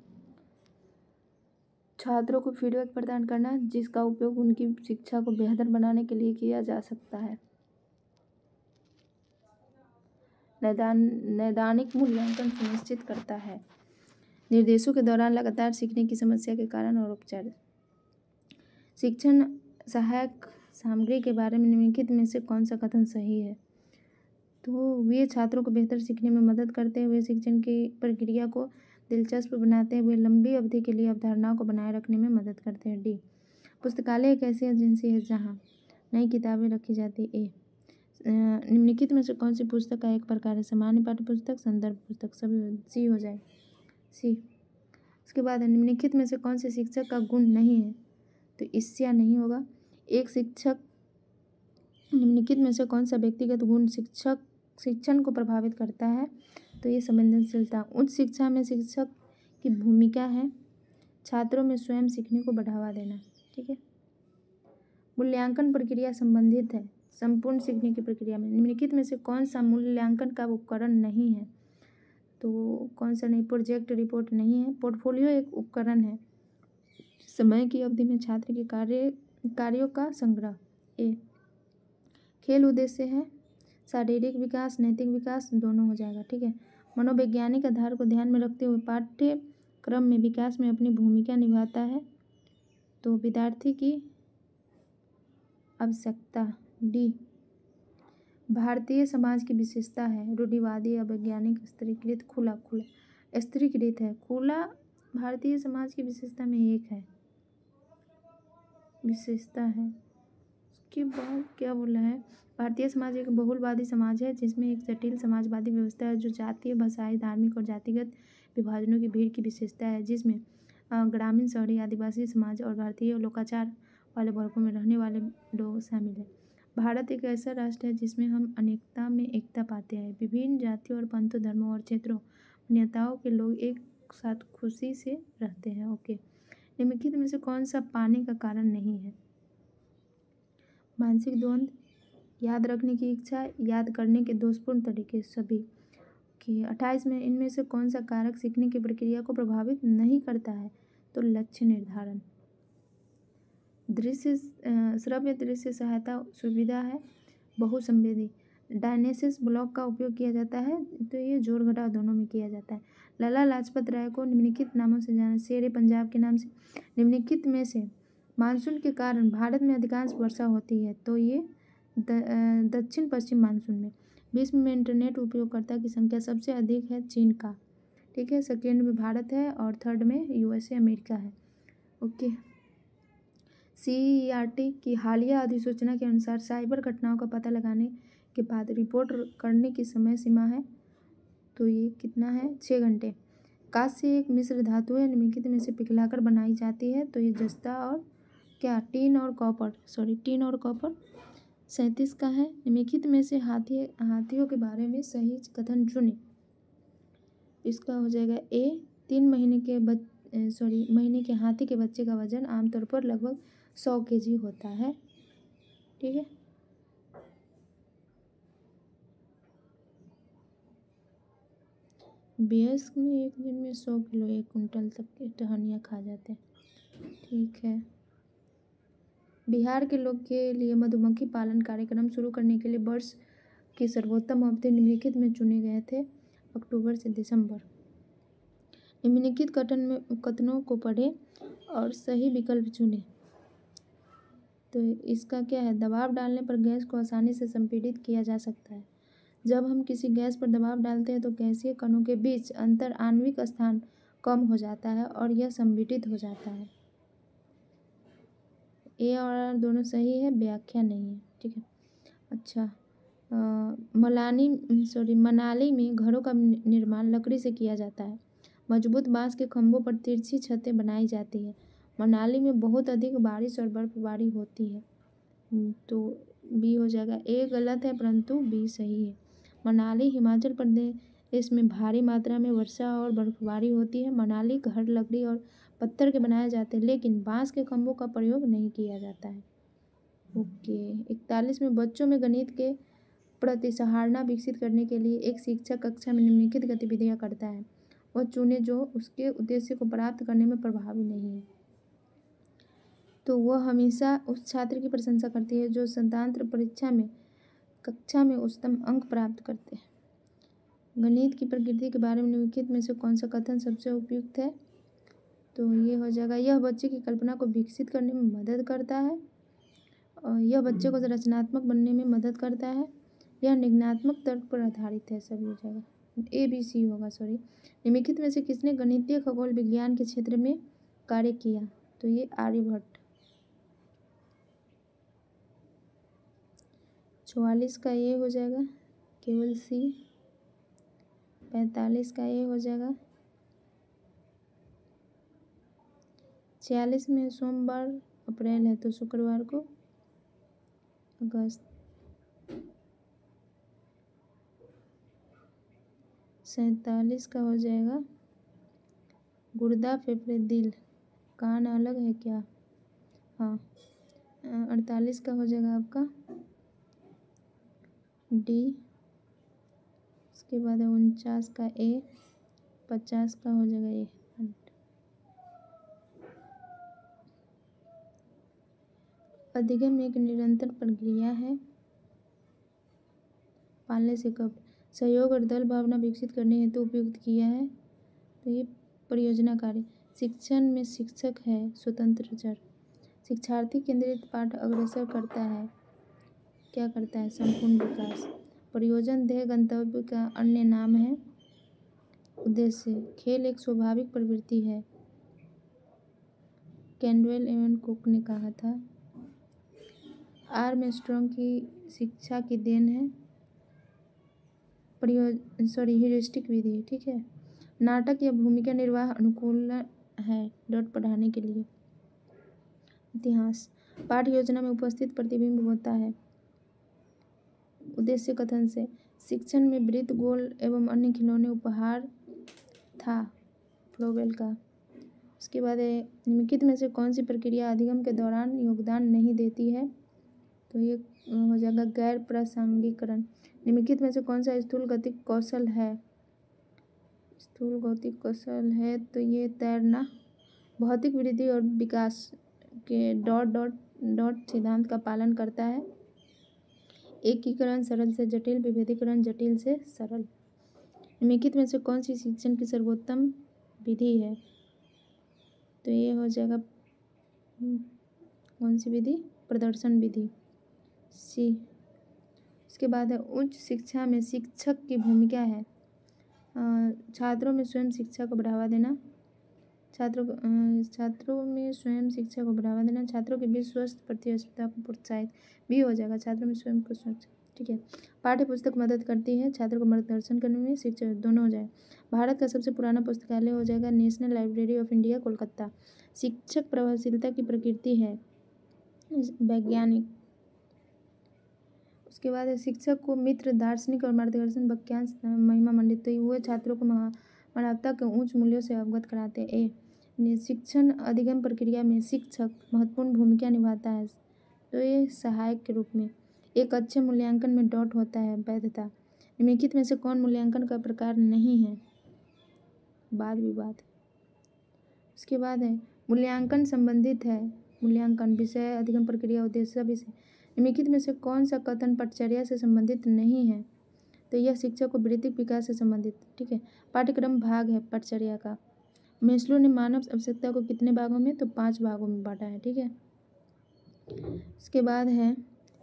S1: छात्रों को फीडबैक प्रदान करना जिसका उपयोग उनकी शिक्षा को बेहतर बनाने के लिए किया जा सकता है। नैदानिक मूल्यांकन सुनिश्चित करता है निर्देशों के दौरान लगातार सीखने की समस्या के कारण और उपचार। शिक्षण सहायक सामग्री के बारे में निम्नलिखित में से कौन सा कथन सही है, तो वे छात्रों को बेहतर सीखने में मदद करते हुए शिक्षण की प्रक्रिया को दिलचस्प बनाते हुए लंबी अवधि के लिए अवधारणाओं को बनाए रखने में मदद करते हैं। डी, पुस्तकालय एक ऐसी एजेंसी है जहाँ नई किताबें रखी जाती है। निम्नलिखित में से कौन सी पुस्तक का एक प्रकार है? सामान्य पाठ्य पुस्तक, संदर्भ पुस्तक। सभी सी हो जाए, सी। उसके बाद निम्नलिखित में से कौन से शिक्षक का गुण नहीं है? तो ईर्ष्या नहीं होगा। एक शिक्षक निम्नलिखित में से कौन सा व्यक्तिगत गुण शिक्षण को प्रभावित करता है? तो ये संवेदनशीलता। उच्च शिक्षा में शिक्षक की भूमिका है छात्रों में स्वयं सीखने को बढ़ावा देना। ठीक है। मूल्यांकन प्रक्रिया संबंधित है संपूर्ण सीखने की प्रक्रिया में। निम्नलिखित में से कौन सा मूल्यांकन का उपकरण नहीं है? तो कौन सा नहीं? प्रोजेक्ट रिपोर्ट नहीं है। पोर्टफोलियो एक उपकरण है समय की अवधि में छात्र के कार्यों का संग्रह। ए। खेल उद्देश्य है शारीरिक विकास, नैतिक विकास दोनों हो जाएगा। ठीक है। मनोवैज्ञानिक आधार को ध्यान में रखते हुए पाठ्यक्रम में विकास में अपनी भूमिका निभाता है। तो विद्यार्थी की आवश्यकता। डी। भारतीय समाज की विशेषता है रूढ़िवादी, अवैज्ञानिक, स्त्रीकृत, खुला। स्त्रीकृत है। खुला भारतीय समाज की विशेषता में एक है, विशेषता है। उसके बाद क्या बोला है? भारतीय समाज एक बहुलवादी समाज है जिसमें एक जटिल समाजवादी व्यवस्था है जो जातीय, भाषाई, धार्मिक और जातिगत विभाजनों की भीड़ की विशेषता है, जिसमें ग्रामीण, शहरी, आदिवासी समाज और भारतीय लोकाचार वाले वर्गों में रहने वाले लोग शामिल हैं। भारत एक ऐसा राष्ट्र है जिसमें हम अनेकता में एकता पाते हैं। विभिन्न जातियों और पंथों, धर्मों और क्षेत्रों, मान्यताओं के लोग एक साथ खुशी से रहते हैं। ओके। निम्नलिखित में से कौन सा पाने का कारण नहीं है? मानसिक द्वंद्व, याद रखने की इच्छा, याद करने के दोषपूर्ण तरीके। सभी कि 28 में इनमें से कौन सा कारक सीखने की प्रक्रिया को प्रभावित नहीं करता है? तो लक्ष्य निर्धारण। दृश्य श्रव्य दृश्य सहायता सुविधा है बहुसंवेदी। डायनेसिस ब्लॉक का उपयोग किया जाता है, तो ये जोड़ घटाव दोनों में किया जाता है। लाला लाजपत राय को निम्नलिखित नामों से जाना, शेरे पंजाब के नाम से। निम्नलिखित में से मानसून के कारण भारत में अधिकांश वर्षा होती है, तो ये दक्षिण पश्चिम मानसून में। विश्व में इंटरनेट उपयोगकर्ता की संख्या सबसे अधिक है चीन का। ठीक है। सेकेंड में भारत है और थर्ड में यूएसए अमेरिका है। ओके। CERT की हालिया अधिसूचना के अनुसार साइबर घटनाओं का पता लगाने के बाद रिपोर्ट करने की समय सीमा है, तो ये कितना है? 6 घंटे। कांस्य एक मिश्र धातु है, निम्नलिखित में से पिघलाकर बनाई जाती है, तो ये जस्ता और क्या? टीन और कॉपर। 37 का है। निम्नलिखित में से हाथियों के बारे में सही कथन चुने। इसका हो जाएगा ए। 3 महीने के हाथी के बच्चे का वजन आमतौर पर लगभग 100 kg होता है। ठीक है। वयस्क में एक दिन में 100 किलो 1 कुंटल तक के टहनियाँ खा जाते हैं। ठीक है। बिहार के लोग के लिए मधुमक्खी पालन कार्यक्रम शुरू करने के लिए वर्ष की सर्वोत्तम अवधि निम्नलिखित में चुने गए थे, अक्टूबर से दिसंबर। निम्नलिखित कथनों को पढ़ें और सही विकल्प चुनें। तो इसका क्या है? दबाव डालने पर गैस को आसानी से संपीड़ित किया जा सकता है। जब हम किसी गैस पर दबाव डालते हैं तो गैसीय कणों के बीच अंतर आणविक स्थान कम हो जाता है और यह संपीड़ित हो जाता है। ए और आर दोनों सही है, व्याख्या नहीं है। ठीक है। अच्छा, मनाली में घरों का निर्माण लकड़ी से किया जाता है। मजबूत बांस के खंभों पर तिरछी छतें बनाई जाती है। मनाली में बहुत अधिक बारिश और बर्फबारी होती है, तो बी हो जाएगा। ए गलत है परंतु बी सही है। मनाली हिमाचल प्रदेश में भारी मात्रा में वर्षा और बर्फबारी होती है। मनाली घर लकड़ी और पत्थर के बनाए जाते हैं, लेकिन बांस के खंभों का प्रयोग नहीं किया जाता है। ओके। 41 में बच्चों में गणित के प्रति सराहना विकसित करने के लिए एक शिक्षक कक्षा में निम्नलिखित गतिविधियां करता है, वह चुने जो उसके उद्देश्य को प्राप्त करने में प्रभावी नहीं है। तो वह हमेशा उस छात्र की प्रशंसा करती है जो स्वतंत्र परीक्षा में कक्षा में उच्चतम अंक प्राप्त करते हैं। गणित की प्रकृति के बारे में निम्नलिखित में से कौन सा कथन सबसे उपयुक्त है? तो ये हो जाएगा, यह बच्चे की कल्पना को विकसित करने में मदद करता है, और यह बच्चे को रचनात्मक बनने में मदद करता है, यह निगमनात्मक तर्क पर आधारित है। सभी हो जाएगा। ABC होगा, निम्नलिखित में से किसने गणितीय खगोल विज्ञान के क्षेत्र में कार्य किया? तो ये आर्यभट्ट। 44 का ए हो जाएगा केवल सी। 45 का ए हो जाएगा। 46 में सोमवार अप्रैल है तो शुक्रवार को अगस्त। 47 का हो जाएगा गुर्दा फेफड़े दिल। कान अलग है क्या? हाँ। 48 का हो जाएगा आपका डी। उसके बाद 49 का ए। 50 का हो जाएगा ए। अधिगम एक निरंतर प्रक्रिया है। पालने से कब सहयोग और दल भावना विकसित करने हेतु उपयुक्त किया है तो ये परियोजना कार्य। शिक्षण में शिक्षक है स्वतंत्र चर। शिक्षार्थी केंद्रित पाठ अग्रसर करता है। क्या करता है? संपूर्ण विकास। प्रयोजन ध्येय गंतव्य का अन्य नाम है। उद्देश्य खेल एक स्वाभाविक प्रवृत्ति है। कैंडवेल एवं कुक ने कहा था। आर्मस्ट्रॉन्ग की शिक्षा की देन है। ह्यूरिस्टिक विधि। ठीक है। नाटक या भूमिका निर्वाह अनुकूल है डॉट पढ़ाने के लिए। इतिहास पाठ योजना में उपस्थित प्रतिबिंब होता है। उद्देश्य कथन से शिक्षण में वृत्त गोल एवं अन्य खिलौने उपहार था फ्लोबेल का। उसके बाद निम्नलिखित में से कौन सी प्रक्रिया अधिगम के दौरान योगदान नहीं देती है तो ये हो जाएगा गैर प्रासंगिकरण। निम्नलिखित में से कौन सा स्थूल गतिक कौशल है? स्थूल गतिक कौशल है तो ये तैरना। भौतिक वृद्धि और विकास के डॉट डॉट डॉट सिद्धांत का पालन करता है। एकीकरण सरल से जटिल, विभेदीकरण जटिल से सरल। निम्नलिखित में से कौन सी शिक्षण की सर्वोत्तम विधि है तो ये हो जाएगा कौन सी विधि? प्रदर्शन विधि सी। इसके बाद है उच्च शिक्षा में शिक्षक की भूमिका है। छात्रों में स्वयं शिक्षा को बढ़ावा देना। छात्रों में स्वयं शिक्षा को बढ़ावा देना। छात्रों के बीच स्वस्थ प्रतिस्पर्धा को प्रोत्साहित भी हो जाएगा। छात्रों में स्वयं को स्वच्छ। ठीक है। पाठ्य पुस्तक मदद करती है छात्रों को मार्गदर्शन करने में। शिक्षक दोनों हो जाए। भारत का सबसे पुराना पुस्तकालय हो जाएगा national library of India Kolkata. शिक्षक प्रभावशीलता की प्रकृति है वैज्ञानिक। उसके बाद शिक्षक को मित्र दार्शनिक और मार्गदर्शन वाक्यांश महिमा मंडित तो वो छात्रों को मानवता के उच्च मूल्यों से अवगत कराते हैं। ए शिक्षण अधिगम प्रक्रिया में शिक्षक महत्वपूर्ण भूमिका निभाता है तो ये सहायक के रूप में। एक अच्छे मूल्यांकन में डॉट होता है वैधता। निम्नलिखित में से कौन मूल्यांकन का प्रकार नहीं है? वाद विवाद। उसके बाद है मूल्यांकन संबंधित है। मूल्यांकन विषय अधिगम प्रक्रिया उद्देश्य विषय। निम्नलिखित में से कौन सा कथन पटचर्या से संबंधित नहीं है तो यह शिक्षक को वृत्तिक विकास से संबंधित। ठीक है। पाठ्यक्रम भाग है पटचर्या का। मेस्लो ने मानव आवश्यकता को कितने भागों में तो 5 भागों में बांटा है। ठीक है। इसके बाद है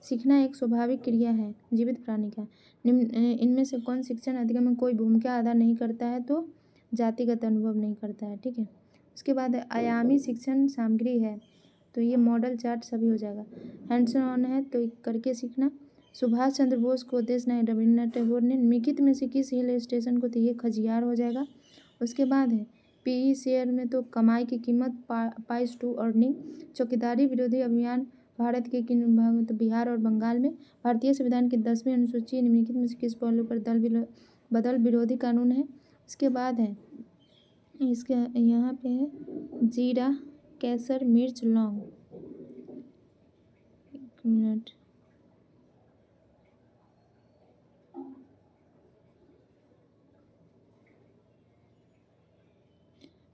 S1: सीखना एक स्वाभाविक क्रिया है जीवित प्राणी का। इनमें से कौन शिक्षण अधिगम में कोई भूमिका अदा नहीं करता है तो जातिगत अनुभव नहीं करता है। ठीक है। उसके बाद आयामी शिक्षण सामग्री है तो ये मॉडल चार्ट सभी हो जाएगा। हैंड्स ऑन है तो करके सीखना। सुभाष चंद्र बोस को देश नायक रविन्द्रनाथ टैगोर ने। निम्नलिखित में से किस हिल स्टेशन को तो ये खजियार हो जाएगा। उसके बाद है पीई शेयर में तो कमाई की कीमत पाइस टू अर्निंग। चौकीदारी विरोधी अभियान भारत के किन विभागों में तो बिहार और बंगाल में। भारतीय संविधान की 10वीं अनुसूची निम्नलिखित में से किस पहलू पर बदल विरोधी कानून है। उसके बाद है इसके यहाँ पे है जीरा केसर मिर्च लौंग। एक मिनट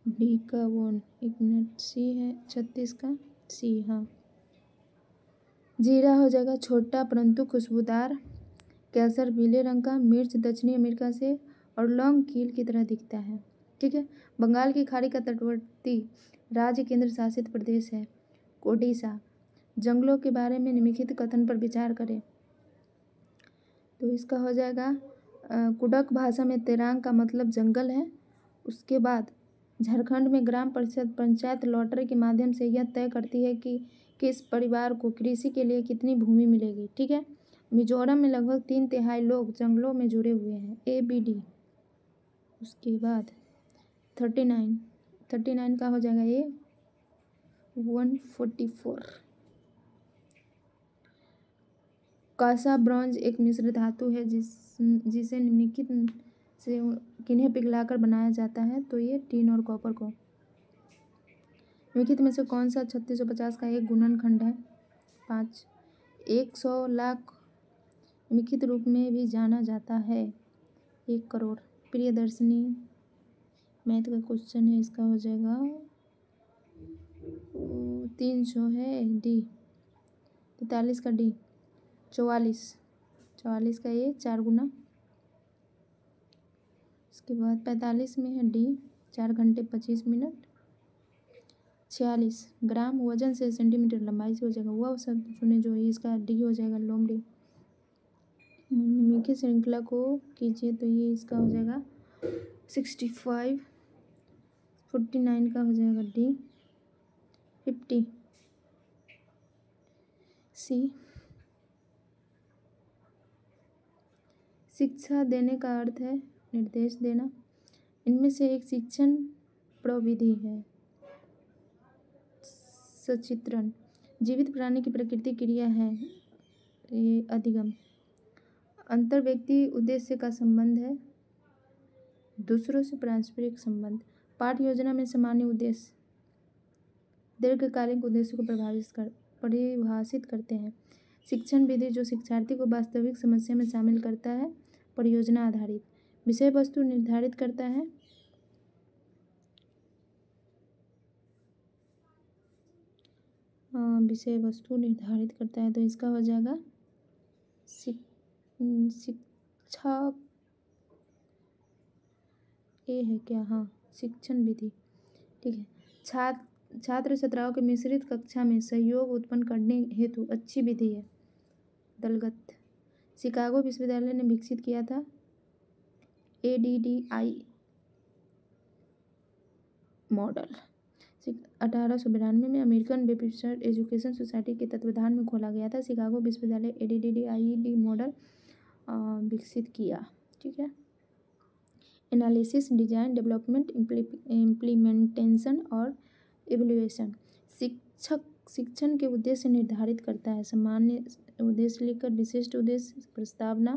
S1: बी का वन। एक मिनट सी है 36 का सी। हाँ जीरा हो जाएगा छोटा परंतु खुशबूदार। केसर पीले रंग का। मिर्च दक्षिणी अमेरिका से और लौंग कील की तरह दिखता है। ठीक है। बंगाल की खाड़ी का तटवर्ती राज्य केंद्र शासित प्रदेश है ओडिशा। जंगलों के बारे में निम्नलिखित कथन पर विचार करें तो इसका हो जाएगा कुडक भाषा में तेरांग का मतलब जंगल है। उसके बाद झारखंड में ग्राम परिषद पंचायत लॉटरी के माध्यम से यह तय करती है कि किस परिवार को कृषि के लिए कितनी भूमि मिलेगी। ठीक है। मिजोरम में लगभग 3/3 लोग जंगलों में जुड़े हुए हैं। ABD। उसके बाद 39 का हो जाएगा ये 144। कांसा ब्रॉन्ज एक मिश्र धातु है जिसे निम्नलिखित से किन्हें पिघलाकर बनाया जाता है। तो ये टीन और कॉपर को। निम्नलिखित में से कौन सा 3650 का एक गुणनखंड है? 5। 100 लाख निम्नलिखित रूप में भी जाना जाता है। 1 करोड़। प्रियदर्शनी मैथ का क्वेश्चन है, इसका हो जाएगा 300 है डी। 43 का डी। 44 का ये 4 गुना। उसके बाद 45 में है डी 4 घंटे 25 मिनट। 46 ग्राम वजन से सेंटीमीटर लंबाई से हो जाएगा। वह सब चुने जो इसका डी हो जाएगा लोम डी। निम्नलिखित श्रृंखला को कीजिए तो ये इसका हो जाएगा 65। 49 का हो जाएगा डी। 50 सी। शिक्षा देने का अर्थ है निर्देश देना। इनमें से एक शिक्षण प्रविधि है। सचित्रण जीवित प्राणी की प्रकृति क्रिया है। ये अधिगम। अंतर व्यक्ति उद्देश्य का संबंध है। दूसरों से पारस्परिक संबंध। पाठ योजना में सामान्य उद्देश्य दीर्घकालिक उद्देश्य को परिभाषित करते हैं। शिक्षण विधि जो शिक्षार्थी को वास्तविक समस्या में शामिल करता है। परियोजना आधारित विषय वस्तु निर्धारित करता है। विषय वस्तु निर्धारित करता है तो इसका हो जाएगा शिक्षा ये है क्या? हाँ, शिक्षण विधि। ठीक है। छात्र छात्राओं के मिश्रित कक्षा में सहयोग उत्पन्न करने हेतु अच्छी विधि है। दलगत शिकागो विश्वविद्यालय ने विकसित किया था। ADDI मॉडल 1892 में अमेरिकन बेपिस्टर एजुकेशन सोसाइटी के तत्वाधान में खोला गया था। शिकागो विश्वविद्यालय ADDI मॉडल विकसित किया। ठीक है। एनालिसिस डिजाइन डेवलपमेंट इम्प्लीमेंटेशन और इवैल्यूएशन शिक्षण के उद्देश्य निर्धारित करता है। सामान्य उद्देश्य लिखकर विशिष्ट उद्देश्य प्रस्तावना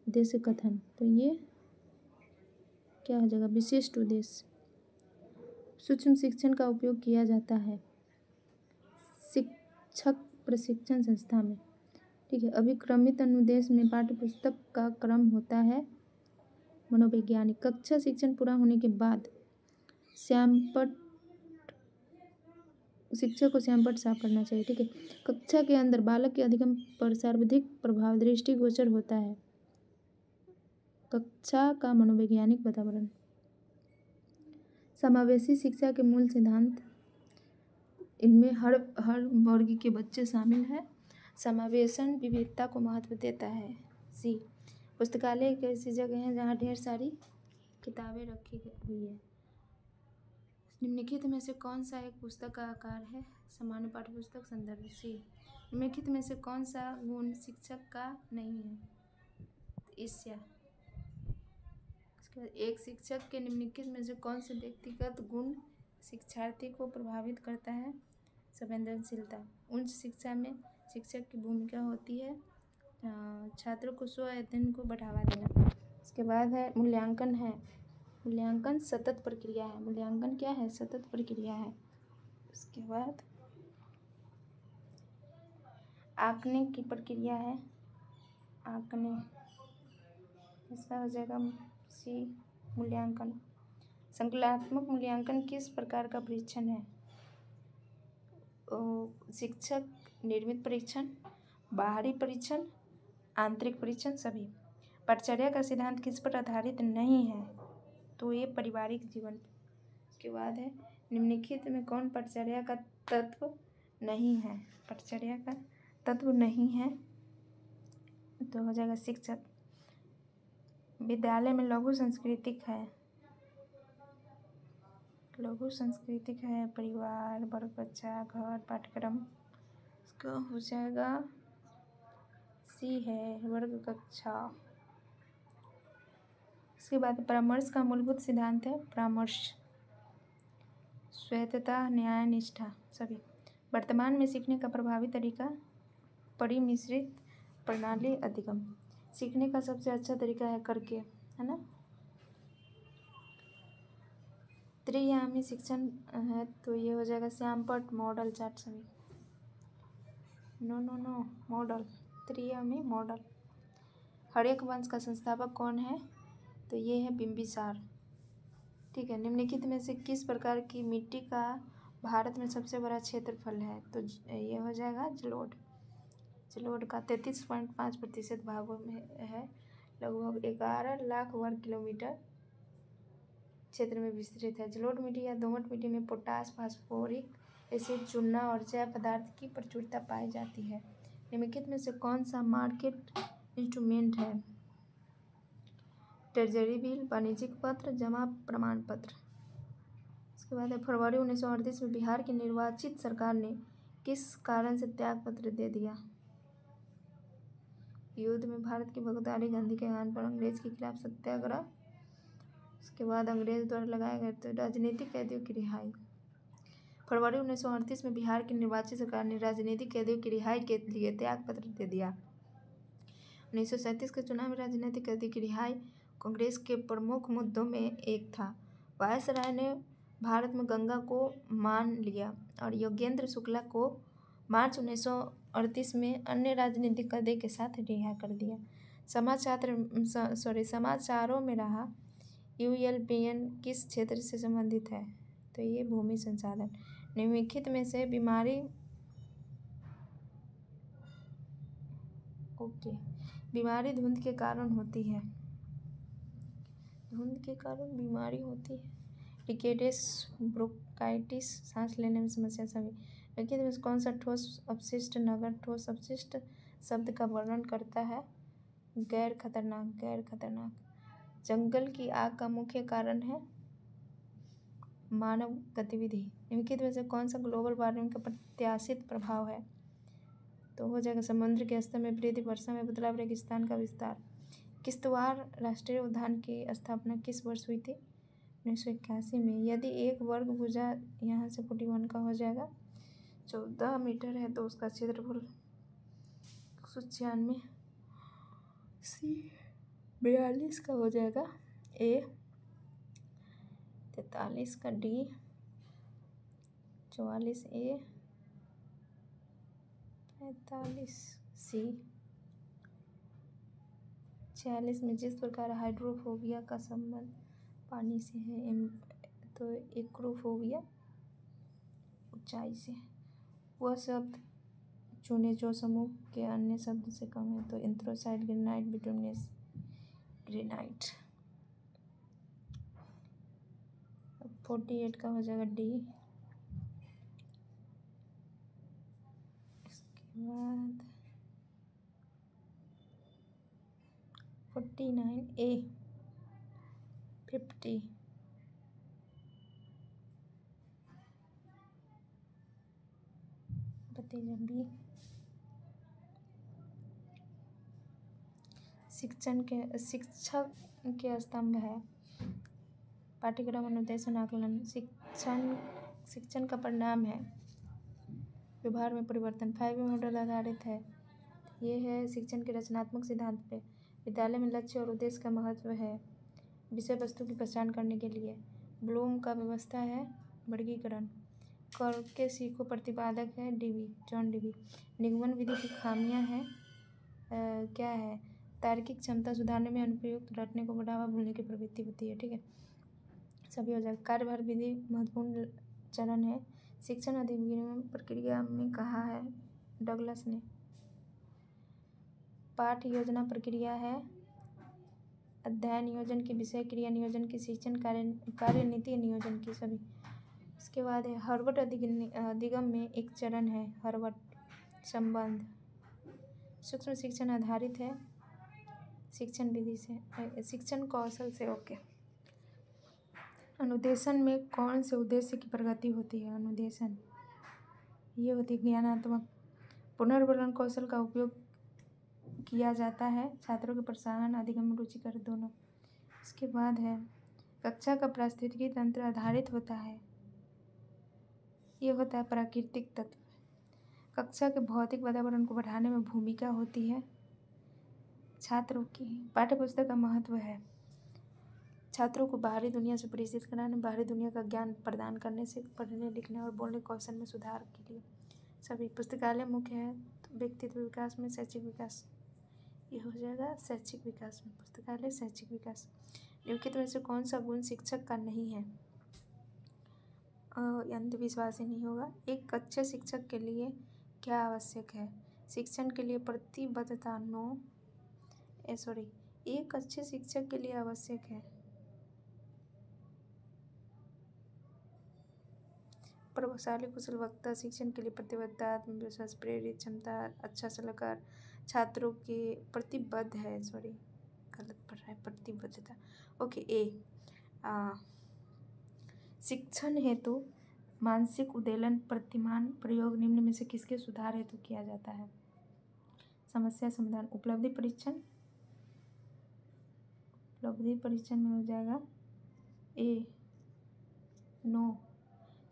S1: उद्देश्य कथन। तो ये क्या हो जाएगा? विशिष्ट उद्देश्य। सूक्ष्म शिक्षण का उपयोग किया जाता है शिक्षक प्रशिक्षण संस्था में। ठीक है। अभिक्रमित अनुदेश में पाठ्यपुस्तक का क्रम होता है। मनोवैज्ञानिक कक्षा शिक्षण पूरा होने के बाद शिक्षक को श्यामपट्ट साफ करना चाहिए। ठीक है। कक्षा के अंदर बालक के अधिगम पर सर्वाधिक प्रभाव दृष्टिगोचर होता है। कक्षा का मनोवैज्ञानिक वातावरण। समावेशी शिक्षा के मूल सिद्धांत इनमें हर वर्ग के बच्चे शामिल हैं। समावेशन विविधता को महत्व देता है। सी पुस्तकालय एक ऐसी जगह है जहाँ ढेर सारी किताबें रखी हुई है। निम्नलिखित में से कौन सा एक पुस्तक का आकार है? सामान्य पाठ्यपुस्तक संदर्भ। सी निम्नलिखित में से कौन सा गुण शिक्षक का नहीं है? ईर्ष्या। एक शिक्षक के निम्नलिखित में से कौन से व्यक्तिगत गुण शिक्षार्थी को प्रभावित करता है? संवेदनशीलता। उच्च शिक्षा में शिक्षक की भूमिका होती है छात्रों को स्व अध्ययन को बढ़ावा देना। इसके बाद है मूल्यांकन है। मूल्यांकन सतत प्रक्रिया है। मूल्यांकन क्या है? सतत प्रक्रिया है। उसके बाद आंकने की प्रक्रिया है। आंकने इसका हो जाएगा सी मूल्यांकन। संकल्पात्मक मूल्यांकन किस प्रकार का परीक्षण है? शिक्षक निर्मित परीक्षण, बाहरी परीक्षण, आंतरिक परीक्षण सभी। परिचर्या का सिद्धांत किस पर आधारित नहीं है? तो ये पारिवारिक जीवन। उसके बाद है निम्नलिखित में कौन परिचर्या का तत्व नहीं है? परिचर्या का तत्व नहीं है तो हो जाएगा शिक्षक। विद्यालय में लघु सांस्कृतिक है। लघु सांस्कृतिक है परिवार, वर्ग, बच्चा, घर, पाठ्यक्रम। इसका हो जाएगा सी है वर्ग कक्षा। इसके बाद परामर्श का मूलभूत सिद्धांत है परामर्श, स्वायत्तता, न्याय, निष्ठा सभी। वर्तमान में सीखने का प्रभावी तरीका परिमिश्रित प्रणाली अधिगम। सीखने का सबसे अच्छा तरीका है करके, है ना। त्रिआयामी शिक्षण है तो ये हो जाएगा श्यामपट्ट मॉडल चार्ट सभी। नो मॉडल, त्रिआयामी मॉडल। हर्यक वंश का संस्थापक कौन है? तो ये है बिंबिसार। ठीक है। निम्नलिखित में से किस प्रकार की मिट्टी का भारत में सबसे बड़ा क्षेत्रफल है? तो ये हो जाएगा जलोढ़। जलोढ़ का 33.5% भागों में है, लगभग 11 लाख वर्ग किलोमीटर क्षेत्र में विस्तृत है। जलोढ़ मिट्टी या दोमट मिट्टी में पोटास, फास्फोरिक एसिड, चूना और जैव पदार्थ की प्रचुरता पाई जाती है। निम्नलिखित में से कौन सा मार्केट इंस्ट्रूमेंट है? ट्रेजरी बिल, वाणिज्यिक पत्र, जमा प्रमाण पत्र। इसके बाद है फरवरी 1938 में बिहार की निर्वाचित सरकार ने किस कारण से त्याग पत्र दे दिया? युद्ध में भारत की भागीदारी, गांधी के आह्वान पर अंग्रेज के खिलाफ सत्याग्रह। उसके बाद अंग्रेज द्वारा लगाए गए तो राजनीतिक कैदियों की रिहाई। फरवरी 1938 में बिहार की निर्वाचित सरकार ने राजनीतिक कैदियों की रिहाई के लिए त्याग पत्र दे दिया। 1937 के चुनाव में राजनीतिक कैदी की रिहाई कांग्रेस के प्रमुख मुद्दों में एक था। वायसराय ने भारत में गंगा को मान लिया और योगेंद्र शुक्ला को मार्च 1938 में अन्य राजनीतिक कैदी के साथ रिहा कर दिया। समाचारों में रहा यूएलपीएन किस क्षेत्र से संबंधित है? तो ये भूमि संसाधन। निम्नलिखित में से बीमारी धुंध के कारण होती है। धुंध के कारण बीमारी होती है रिकेट्स, ब्रोंकाइटिस, सांस लेने में समस्या सभी। निम्नलिखित में कौन सा ठोस अपशिष्ट नगर ठोस अपशिष्ट शब्द का वर्णन करता है? गैर खतरनाक। जंगल की आग का मुख्य कारण है मानव गतिविधि। निम्नलिखित में से कौन सा ग्लोबल वार्मिंग का प्रत्याशित प्रभाव है? तो हो जाएगा समुद्र के स्तर में वृद्धि, वर्षा में बदलाव, रेगिस्तान का विस्तार। किश्तवाड़ राष्ट्रीय उद्यान की स्थापना किस वर्ष हुई थी? 1981 में। यदि एक वर्ग भुजा यहाँ से 41 का हो जाएगा, 14 मीटर है तो उसका क्षेत्रफल 196, सी 42 का हो जाएगा, ए 43 का, डी 44, ए 45, सी 46 में। जिस प्रकार हाइड्रोफोबिया का संबंध पानी से है तो एक्रोफोबिया ऊंचाई से। वह शब्द चुने जो समूह के अन्य शब्द से कम है तो एंथ्रासाइट, ग्रेनाइट, बिटुमिनस ग्रेनाइट। 48 का हो जाएगा, डी। इसके बाद 49, ए 50। बी। शिक्षक के स्तंभ है पाठ्यक्रम, अनुदेशन, आकलन। शिक्षण का परिणाम है व्यवहार में परिवर्तन। 5 मॉडल आधारित है। ये है शिक्षण के रचनात्मक सिद्धांत पे। विद्यालय में लक्ष्य और उद्देश्य का महत्व है विषय वस्तु की पहचान करने के लिए। ब्लूम का व्यवस्था है वर्गीकरण। करके सीखो प्रतिपादक है डीवी, जॉन डीवी। निगमन विधि की खामियां हैं क्या है? तार्किक क्षमता सुधारने में अनुपयुक्त रटने को बढ़ावा, भूलने की प्रवृत्ति होती है। ठीक है, सभी हो जाएगा। कार्यभार विधि महत्वपूर्ण चरण है। शिक्षण अधिगम प्रक्रिया में कहा है डगलस ने। पाठ योजना प्रक्रिया है अध्ययन नियोजन की, विषय क्रिया नियोजन की, शिक्षण कार्य नीति नियोजन की सभी। इसके बाद है हर्बट अधिगम में एक चरण है हर्बट संबंध। सूक्ष्म शिक्षण आधारित है शिक्षण विधि से, शिक्षण कौशल से। ओके। अनुदेशन में कौन से उद्देश्य की प्रगति होती है? अनुदेशन ये होती है ज्ञानात्मक। पुनर्वलन कौशल का उपयोग किया जाता है। छात्रों के प्रोत्साहन, अधिगम, रुचिकर दोनों। इसके बाद है कक्षा का पारिस्थितिकी तंत्र आधारित होता है। ये होता है प्राकृतिक तत्व। कक्षा के भौतिक वातावरण को बढ़ाने में भूमिका होती है छात्रों की। पाठ्यपुस्तक का महत्व है छात्रों को बाहरी दुनिया से परिचित कराने, बाहरी दुनिया का ज्ञान प्रदान करने से पढ़ने लिखने और बोलने कौशल में सुधार के लिए सभी। पुस्तकालय मुख्य है तो व्यक्तित्व विकास में, शैक्षिक विकास, ये हो जाएगा शैक्षिक विकास में। पुस्तकालय शैक्षिक विकास। निम्नलिखित में से कौन सा गुण शिक्षक का नहीं है? अंधविश्वासी नहीं होगा। एक अच्छे शिक्षक के लिए क्या आवश्यक है? शिक्षण के लिए प्रतिबद्धता, एक अच्छे शिक्षक के लिए आवश्यक है प्रभावशाली, कुशल वक्ता, शिक्षण के लिए प्रतिबद्धता, आत्मविश्वास, प्रेरित क्षमता, अच्छा सलाहकार, छात्रों के प्रतिबद्ध है, गलत पढ़ रहा है, प्रतिबद्धता। ओके। शिक्षण हेतु मानसिक उद्वेलन प्रतिमान प्रयोग निम्न में से किसके सुधार हेतु किया जाता है? समस्या समाधान, उपलब्धि परीक्षण। उपलब्धि परीक्षण में हो जाएगा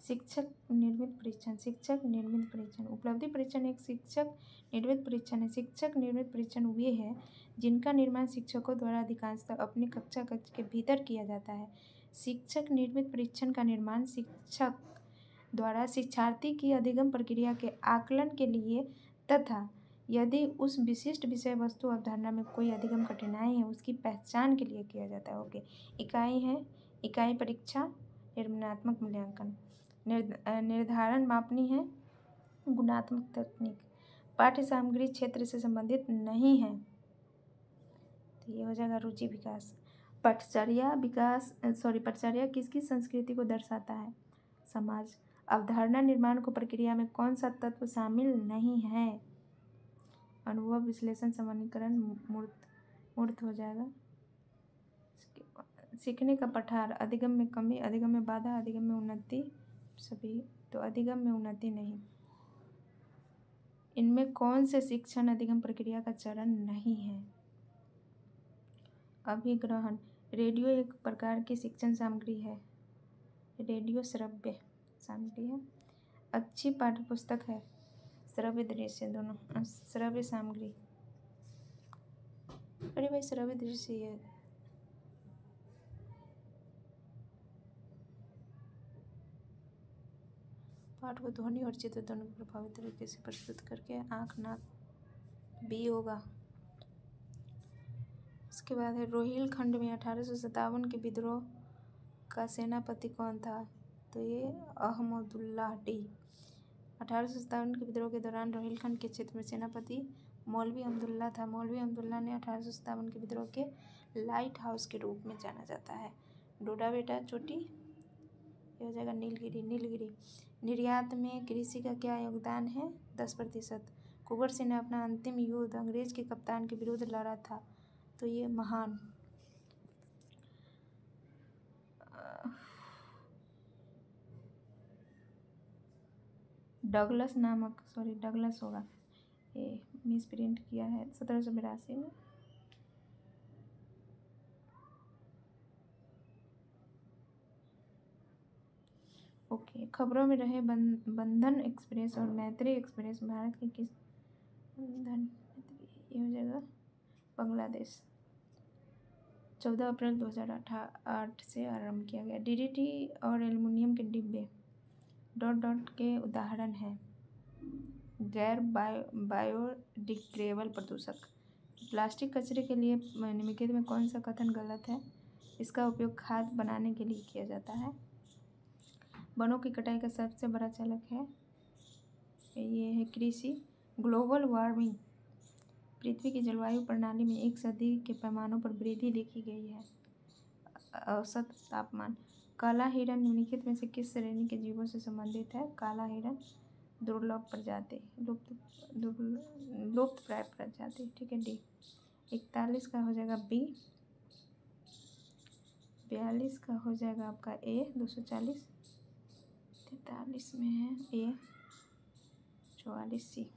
S1: शिक्षक निर्मित परीक्षण। शिक्षक निर्मित परीक्षण। उपलब्धि परीक्षण एक शिक्षक निर्मित परीक्षण है। शिक्षक निर्मित परीक्षण वे है जिनका निर्माण शिक्षकों द्वारा अधिकांशतः अपनी कक्षा के भीतर किया जाता है। शिक्षक निर्मित परीक्षण का निर्माण शिक्षक द्वारा शिक्षार्थी की अधिगम प्रक्रिया के आकलन के लिए तथा यदि उस विशिष्ट विषय वस्तु अवधारणा में कोई अधिगम कठिनाई है उसकी पहचान के लिए किया जाता है। ओके। इकाई है इकाई परीक्षा, निर्माणात्मक मूल्यांकन। निर्धारण मापनी है गुणात्मक तकनीक। पाठ्य सामग्री क्षेत्र से संबंधित नहीं है तो ये हो जाएगा रुचि विकास। पटचर्या किसकी संस्कृति को दर्शाता है? समाज। अवधारणा निर्माण को प्रक्रिया में कौन सा तत्व शामिल नहीं है? अनुभव, विश्लेषण, सामान्यीकरण, मूर्त हो जाएगा। सीखने का पठार, अधिगम में कमी, अधिगम में बाधा, अधिगम में उन्नति, सभी। तो अधिगम में उन्नति नहीं। इनमें कौन से शिक्षण अधिगम प्रक्रिया का चरण नहीं है? अभिग्रहण। रेडियो एक प्रकार की शिक्षण सामग्री है। रेडियो श्रव्य सामग्री है। अच्छी पाठ्यपुस्तक है श्रव्य दृश्य, दोनों श्रव्य सामग्री। अरे भाई श्रव्य दृश्य है। पाठ को ध्वनि और चित्र दोनों को प्रभावी तरीके से प्रस्तुत करके आँख नाक बी होगा। उसके बाद है रोहिलखंड में 1857 के विद्रोह का सेनापति कौन था? तो ये अहमदुल्लाह डी। 1857 के विद्रोह के दौरान रोहिलखंड के क्षेत्र में सेनापति मौलवी अहमदुल्लाह था। मौलवी अहमदुल्लाह ने 1857 के विद्रोह के लाइट हाउस के रूप में जाना जाता है। डोडा बेटा चोटी, ये हो जाएगा नीलगिरी। निर्यात में कृषि का क्या योगदान है? 10%। कुंवर सिंह ने अपना अंतिम युद्ध अंग्रेज के कप्तान के विरुद्ध लड़ा था तो ये महान। डगलस होगा, ये मिस प्रिंट किया है 1782 में। ओके। खबरों में रहे बंधन एक्सप्रेस और मैत्री एक्सप्रेस भारत के किस बंधन, ये हो जाएगा बांग्लादेश। 14 अप्रैल 2008 से आरंभ किया गया। DDT और एल्युमिनियम के डिब्बे डॉट के उदाहरण हैं। गैर बायोडिग्रेडेबल प्रदूषक। प्लास्टिक कचरे के लिए निम्नलिखित में कौन सा कथन गलत है? इसका उपयोग खाद बनाने के लिए किया जाता है। वनों की कटाई का सबसे बड़ा चालक है, ये है कृषि। ग्लोबल वार्मिंग, पृथ्वी की जलवायु प्रणाली में 1 सदी के पैमानों पर वृद्धि देखी गई है। औसत तापमान। काला हिरण निम्नलिखित में से किस श्रेणी के जीवों से संबंधित है? काला हिरण दुर्लभ प्रजाति, लुप्तप्राय प्रजाति, ठीक है डी। 41 का हो जाएगा बी। 42 का हो जाएगा आपका ए। 240। 43 में है ए। 44 सी।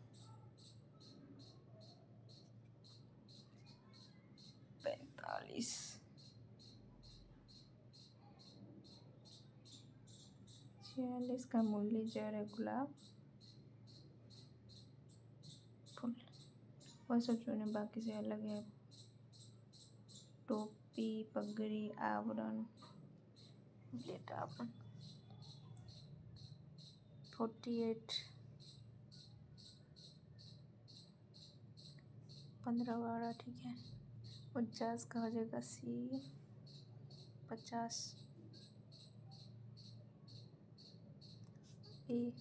S1: 46 का मूल्य जड़ है गुलाब फूल। वह सब चुने बाकी से अलग है। टोपी, पगड़ी, आवरण, प्लेट आवरण। 48 15 वाला ठीक है। 49 का हो जाएगा सी। 50 ए।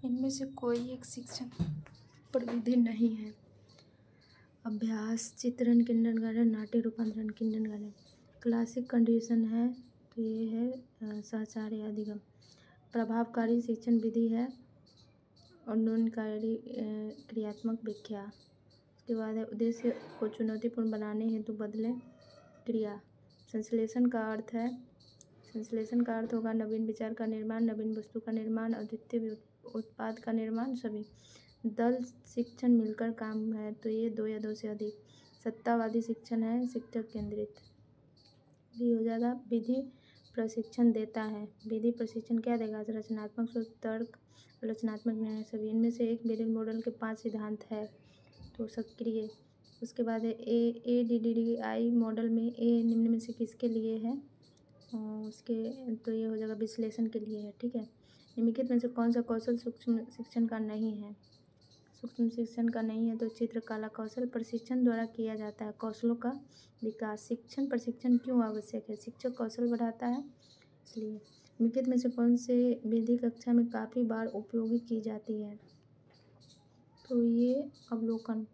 S1: इनमें से कोई एक शिक्षण प्रविधि नहीं है। अभ्यास, चित्रण किंडरगार्टन, नाट्य रूपांतरण किंडरगार्टन। क्लासिक कंडीशन है तो ये है सहचार्य अधिगम। प्रभावकारी शिक्षण विधि है उन्नयनकारी क्रियात्मक व्याख्या। उसके बाद है उद्देश्य को चुनौतीपूर्ण बनाने हेतु बदले क्रिया। संश्लेषण का अर्थ होगा नवीन विचार का निर्माण, नवीन वस्तु का निर्माण, अद्वितीय उत्पाद का निर्माण सभी। दल शिक्षण मिलकर काम है तो ये 2 या 2 से अधिक। सत्तावादी शिक्षण है शिक्षक केंद्रित। भी हो जाएगा विधि प्रशिक्षण देता है। विधि प्रशिक्षण क्या देगा? रचनात्मक सोच, तर्क, आलोचनात्मक निर्णय सभी। इनमें से एक बेरिल मॉडल के 5 सिद्धांत है तो सक्रिय। उसके बाद है ADDI मॉडल में ए निम्न में से किसके लिए है? उसके तो ये हो जाएगा विश्लेषण के लिए है। ठीक है। निम्नलिखित में से कौन सा कौशल सूक्ष्म शिक्षण का नहीं है? सूक्ष्म शिक्षण का नहीं है तो चित्रकला कौशल प्रशिक्षण द्वारा किया जाता है। कौशलों का विकास। शिक्षण प्रशिक्षण क्यों आवश्यक है? शिक्षक कौशल बढ़ाता है इसलिए। निम्नलिखित में से कौन से विधि कक्षा में काफ़ी बार उपयोगी की जाती है? तो ये अवलोकन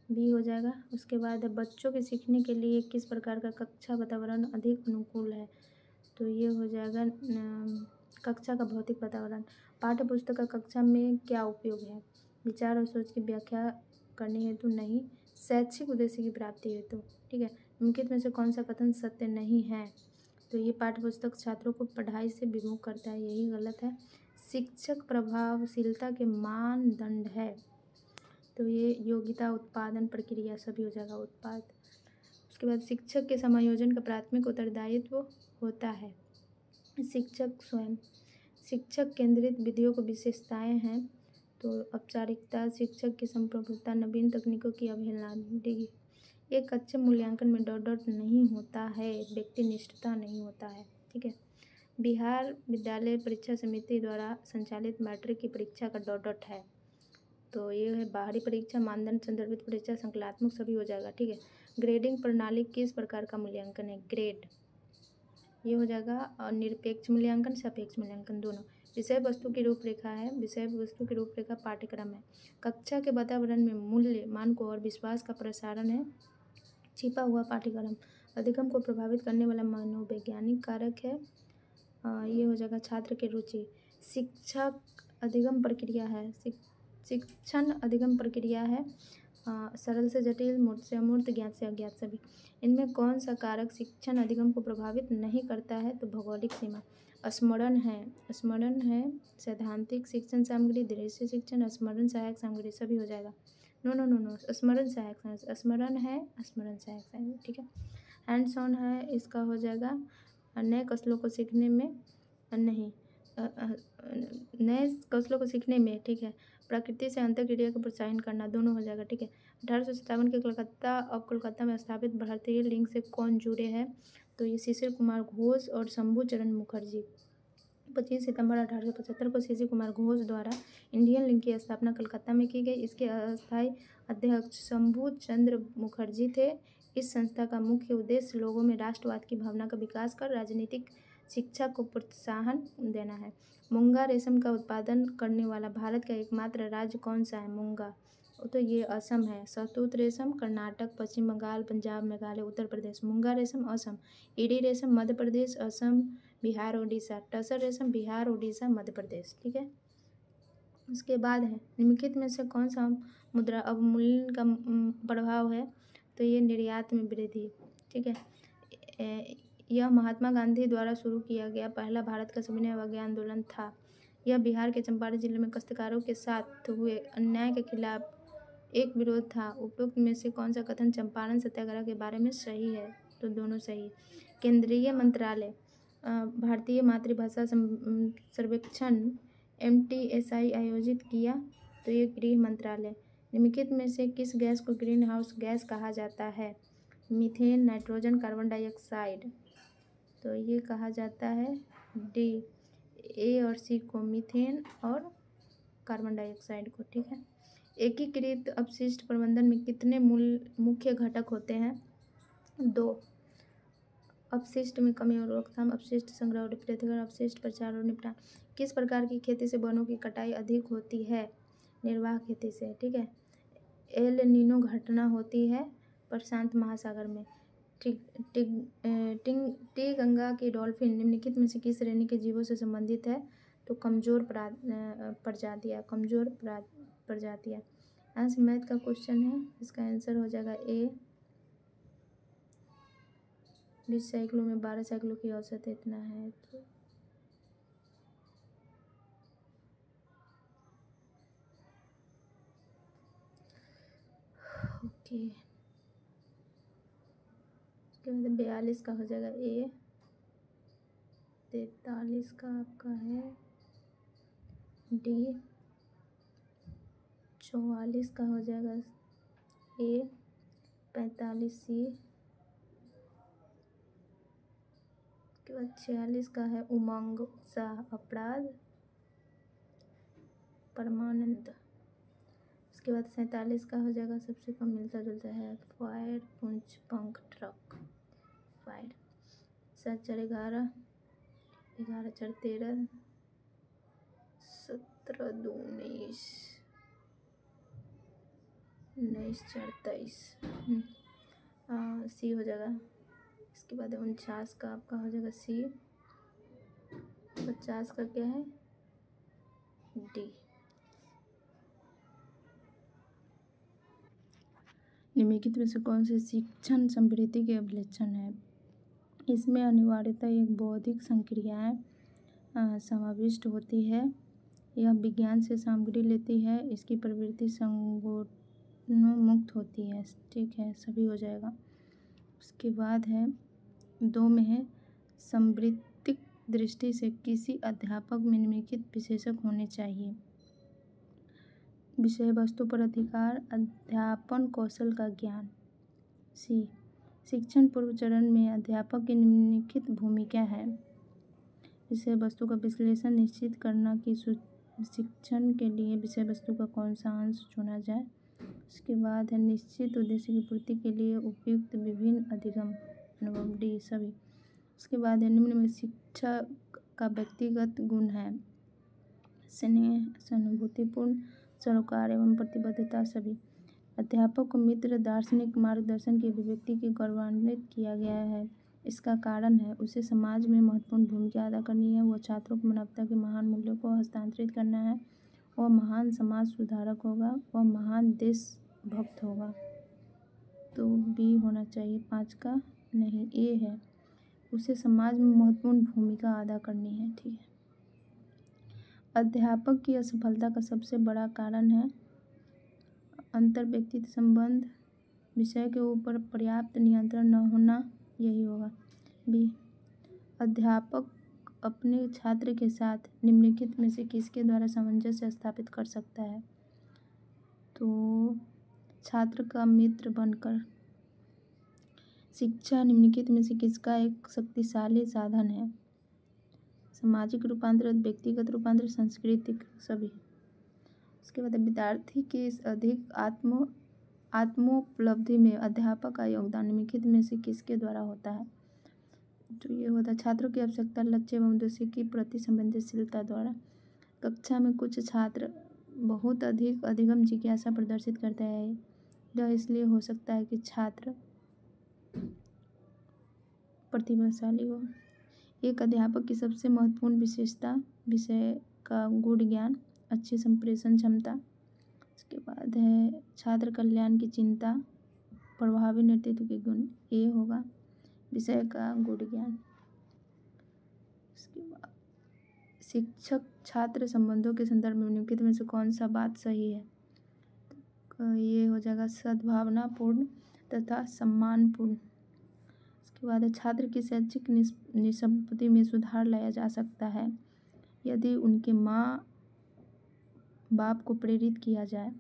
S1: भी हो जाएगा। उसके बाद बच्चों के सीखने के लिए किस प्रकार का कक्षा वातावरण अधिक अनुकूल है? तो ये हो जाएगा कक्षा का भौतिक वातावरण। पाठ्य पुस्तक का कक्षा में क्या उपयोग है? विचार और सोच की व्याख्या करने हेतु नहीं, शैक्षिक उद्देश्य की प्राप्ति हेतु। ठीक है। निम्नलिखित में से कौन सा कथन सत्य नहीं है? तो ये पाठ्य पुस्तक छात्रों को पढ़ाई से विमुख करता है, यही गलत है। शिक्षक प्रभावशीलता के मानदंड है तो ये योग्यता, उत्पादन, प्रक्रिया सभी हो जाएगा उत्पाद। उसके बाद शिक्षक के समायोजन का प्राथमिक उत्तरदायित्व होता है शिक्षक स्वयं। शिक्षक केंद्रित विधियों को विशेषताएं हैं तो औपचारिकता, शिक्षक की संप्रभुता, नवीन तकनीकों की अवहेलना। एक अच्छे मूल्यांकन में डॉट नहीं होता है, व्यक्तिनिष्ठता नहीं होता है। ठीक है। बिहार विद्यालय परीक्षा समिति द्वारा संचालित मैट्रिक की परीक्षा का डॉट है तो ये है बाहरी परीक्षा, मानदंड, संदर्भित परीक्षा, संकलात्मक सभी हो जाएगा। ठीक है। ग्रेडिंग प्रणाली किस प्रकार का मूल्यांकन है? ग्रेड ये हो जाएगा निरपेक्ष मूल्यांकन, सापेक्ष मूल्यांकन दोनों। विषय वस्तु की रूपरेखा है। विषय वस्तु की रूपरेखा पाठ्यक्रम है। कक्षा के वातावरण में मूल्य, मानकों और विश्वास का प्रसारण है। छिपा हुआ पाठ्यक्रम। अधिगम को प्रभावित करने वाला मनोवैज्ञानिक कारक है। ये हो जाएगा छात्र की रुचि। शिक्षक अधिगम प्रक्रिया है। शिक्षण अधिगम प्रक्रिया है सरल से जटिल, मूर्त से अमूर्त, ज्ञात से अज्ञात सभी। इनमें कौन सा कारक शिक्षण अधिगम को प्रभावित नहीं करता है? तो भौगोलिक सीमा। स्मरण है सैद्धांतिक शिक्षण सामग्री, दृश्य शिक्षण, स्मरण सहायक सामग्री सभी हो जाएगा। नो स्मरण सहायक, स्मरण सहायक सामग्री। ठीक है। हैंड्स ऑन है इसका हो जाएगा नए कौशलों को सीखने में नए कौशलों को सीखने में। ठीक है। प्रकृति से अंतःक्रिया को प्रोत्साहन करना दोनों हो जाएगा। ठीक है। 1857 के कोलकाता में स्थापित भारतीय लिंग से कौन जुड़े हैं? तो ये शिशिर कुमार घोष और शंभू चरण मुखर्जी। 25 सितंबर 1875 को शिशिर कुमार घोष द्वारा इंडियन लिंग की स्थापना कलकत्ता में की गई। इसके अस्थायी अध्यक्ष शंभू चंद्र मुखर्जी थे। इस संस्था का मुख्य उद्देश्य लोगों में राष्ट्रवाद की भावना का विकास कर राजनीतिक शिक्षा को प्रोत्साहन देना है। मूंगा रेशम का उत्पादन करने वाला भारत का एकमात्र राज्य कौन सा है? मूंगा तो ये असम है। शहतूत रेशम कर्नाटक, पश्चिम बंगाल, पंजाब, मेघालय, उत्तर प्रदेश। मूंगा रेशम असम। ईडी रेशम मध्य प्रदेश, असम, बिहार, उड़ीसा। टसर रेशम बिहार, उड़ीसा, मध्य प्रदेश। ठीक है। उसके बाद है निम्नलिखित में से कौन सा मुद्रा अवमूल्यन का प्रभाव है? तो ये निर्यात में वृद्धि। ठीक है। यह महात्मा गांधी द्वारा शुरू किया गया पहला भारत का सविनय अवज्ञा आंदोलन था। यह बिहार के चंपारण जिले में काश्तकारों के साथ हुए अन्याय के खिलाफ एक विरोध था। उपयुक्त में से कौन सा कथन चंपारण सत्याग्रह के बारे में सही है? तो दोनों सही है। केंद्रीय मंत्रालय भारतीय मातृभाषा सर्वेक्षण MTSI आयोजित किया, तो ये गृह मंत्रालय। निम्नलिखित में से किस गैस को ग्रीन हाउस गैस कहा जाता है? Methane, nitrogen, carbon dioxide. तो ये कहा जाता है डी, ए और सी को, मीथेन और कार्बन डाइऑक्साइड को। ठीक है। एकीकृत अपशिष्ट प्रबंधन में कितने मुख्य घटक होते हैं? 2। अपशिष्ट में कमी और रोकथाम, अपशिष्ट संग्रह और पृथक्करण, अपशिष्ट प्रचार और निपटान। किस प्रकार की खेती से वनों की कटाई अधिक होती है? निर्वाह खेती से। ठीक है। एल नीनो घटना होती है प्रशांत महासागर में। टी गंगा की डॉल्फिन निम्नलिखित में से किस श्रेणी के जीवों से संबंधित है? तो कमजोर प्रजातियाँ, कमजोर प्रजातियाँ। यहाँ से मैथ का क्वेश्चन है, इसका आंसर हो जाएगा ए। 20 साइकिलों में 12 साइकिलों की औसत इतना है। तो ओके, उसके बाद 42 का हो जाएगा ए। 43 का आपका है डी। 44 का हो जाएगा ए। 45 सी। उसके बाद 46 का है उमंग उत्साह अपराध परमानंद। उसके बाद 47 का हो जाएगा, सबसे कम मिलता जुलता है, फायर पुंछ पंख ट्रक फायर। 7 4 11, 11 4 13, 17 2 19, 19 4 23। सी हो जाएगा। इसके बाद 49 का आपका हो जाएगा सी। 50 का क्या है? डी। निम्नलिखित में से कौन से शिक्षण समृद्धि के अभिलक्षण है? इसमें अनिवार्यता एक बौद्धिक संक्रियाएं समाविष्ट होती है। यह विज्ञान से सामग्री लेती है। इसकी प्रवृत्ति संगठनोन्मुक्त होती है। ठीक है, सभी हो जाएगा। उसके बाद है 2 में है समृद्धिक दृष्टि से किसी अध्यापक में निम्नलिखित विशेषक होने चाहिए। विषय वस्तु पर अधिकार, अध्यापन कौशल का ज्ञान। सी। शिक्षण पूर्व चरण में अध्यापक की निम्नलिखित भूमिका है। विषय वस्तु का विश्लेषण निश्चित करना कि शिक्षण के लिए विषय वस्तु का कौन सा अंश चुना जाए। उसके बाद है निश्चित उद्देश्य की पूर्ति के लिए उपयुक्त विभिन्न अधिगम अनुभव। डी सभी। उसके बाद है निम्न में शिक्षक का व्यक्तिगत गुण है स्नेह, सहानुभूतिपूर्ण, सरोकार एवं प्रतिबद्धता। सभी। अध्यापक को मित्र दार्शनिक मार्गदर्शन की अभिव्यक्ति के गौरवान्वित किया गया है। इसका कारण है उसे समाज में महत्वपूर्ण भूमिका अदा करनी है। वह छात्रों को मानवता के महान मूल्यों को हस्तांतरित करना है। वह महान समाज सुधारक होगा। वह महान देशभक्त होगा। तो बी होना चाहिए 5 का, नहीं ए है। उसे समाज में महत्वपूर्ण भूमिका अदा करनी है। ठीक है। अध्यापक की असफलता का सबसे बड़ा कारण है अंतर व्यक्तित्व संबंध, विषय के ऊपर पर्याप्त नियंत्रण न होना, यही होगा। बी। अध्यापक अपने छात्र के साथ निम्नलिखित में से किसके द्वारा सामंजस्य स्थापित कर सकता है? तो छात्र का मित्र बनकर। शिक्षा निम्नलिखित में से किसका एक शक्तिशाली साधन है? सामाजिक रूपांतरण, व्यक्तिगत रूपांतरण, सांस्कृतिक। सभी। उसके बाद विद्यार्थी के अधिक आत्मोपलब्धि में अध्यापक का योगदान निम्नलिखित में से किसके द्वारा होता है? तो ये होता है छात्रों की आवश्यकता, लक्ष्य एवं उद्देश्य की प्रति संवेदनशीलता द्वारा। कक्षा में कुछ छात्र बहुत अधिक अधिगम जिज्ञासा प्रदर्शित करते हैं। यह इसलिए हो सकता है कि छात्र प्रतिभाशाली हो। एक अध्यापक की सबसे महत्वपूर्ण विशेषता विषय का गूढ़ ज्ञान, अच्छी संप्रेषण क्षमता। उसके बाद है छात्र कल्याण की चिंता, प्रभावी नेतृत्व के गुण। ये होगा विषय का गूढ़ ज्ञान। उसके बाद शिक्षक छात्र संबंधों के संदर्भ में निम्नलिखित में से कौन सा बात सही है? ये हो जाएगा सद्भावनापूर्ण तथा सम्मानपूर्ण। इसके बाद है छात्र की शैक्षिक निष्पत्ति में सुधार लाया जा सकता है यदि उनके माँ बाप को प्रेरित किया जाए।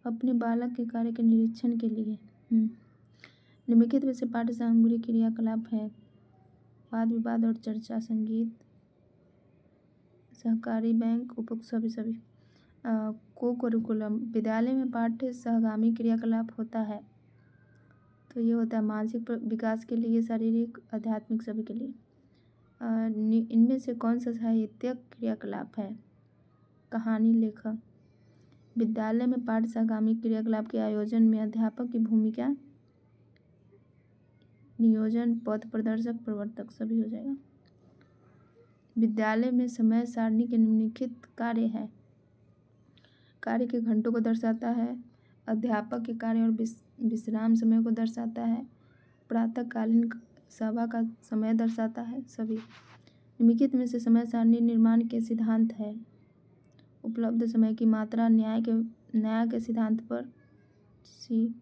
S1: अपने बालक के कार्य के निरीक्षण के लिए निम्नलिखित में से पाठ्य सामग्री क्रियाकलाप है। वाद विवाद और चर्चा, संगीत, सहकारी बैंक, उपयुक्त सभी को करिकुलम। विद्यालय में पाठ्य सहगामी क्रियाकलाप होता है तो ये होता है मानसिक विकास के लिए, शारीरिक, आध्यात्मिक, सभी के लिए। इनमें से कौन सा साहित्यिक क्रियाकलाप है? कहानी लेखक। विद्यालय में पाठ्य सहगामी क्रियाकलाप के आयोजन में अध्यापक की भूमिका, नियोजन, पथ प्रदर्शक, प्रवर्तक, सभी हो जाएगा। विद्यालय में समय सारणी के निम्नलिखित कार्य है। कार्य के घंटों को दर्शाता है, अध्यापक के कार्य और विश्राम समय को दर्शाता है, प्रातःकालीन सभा का समय दर्शाता है, सभी। निम्नलिखित में से समय सारणी निर्माण के सिद्धांत है। उपलब्ध समय की मात्रा न्याय के सिद्धांत पर। सी।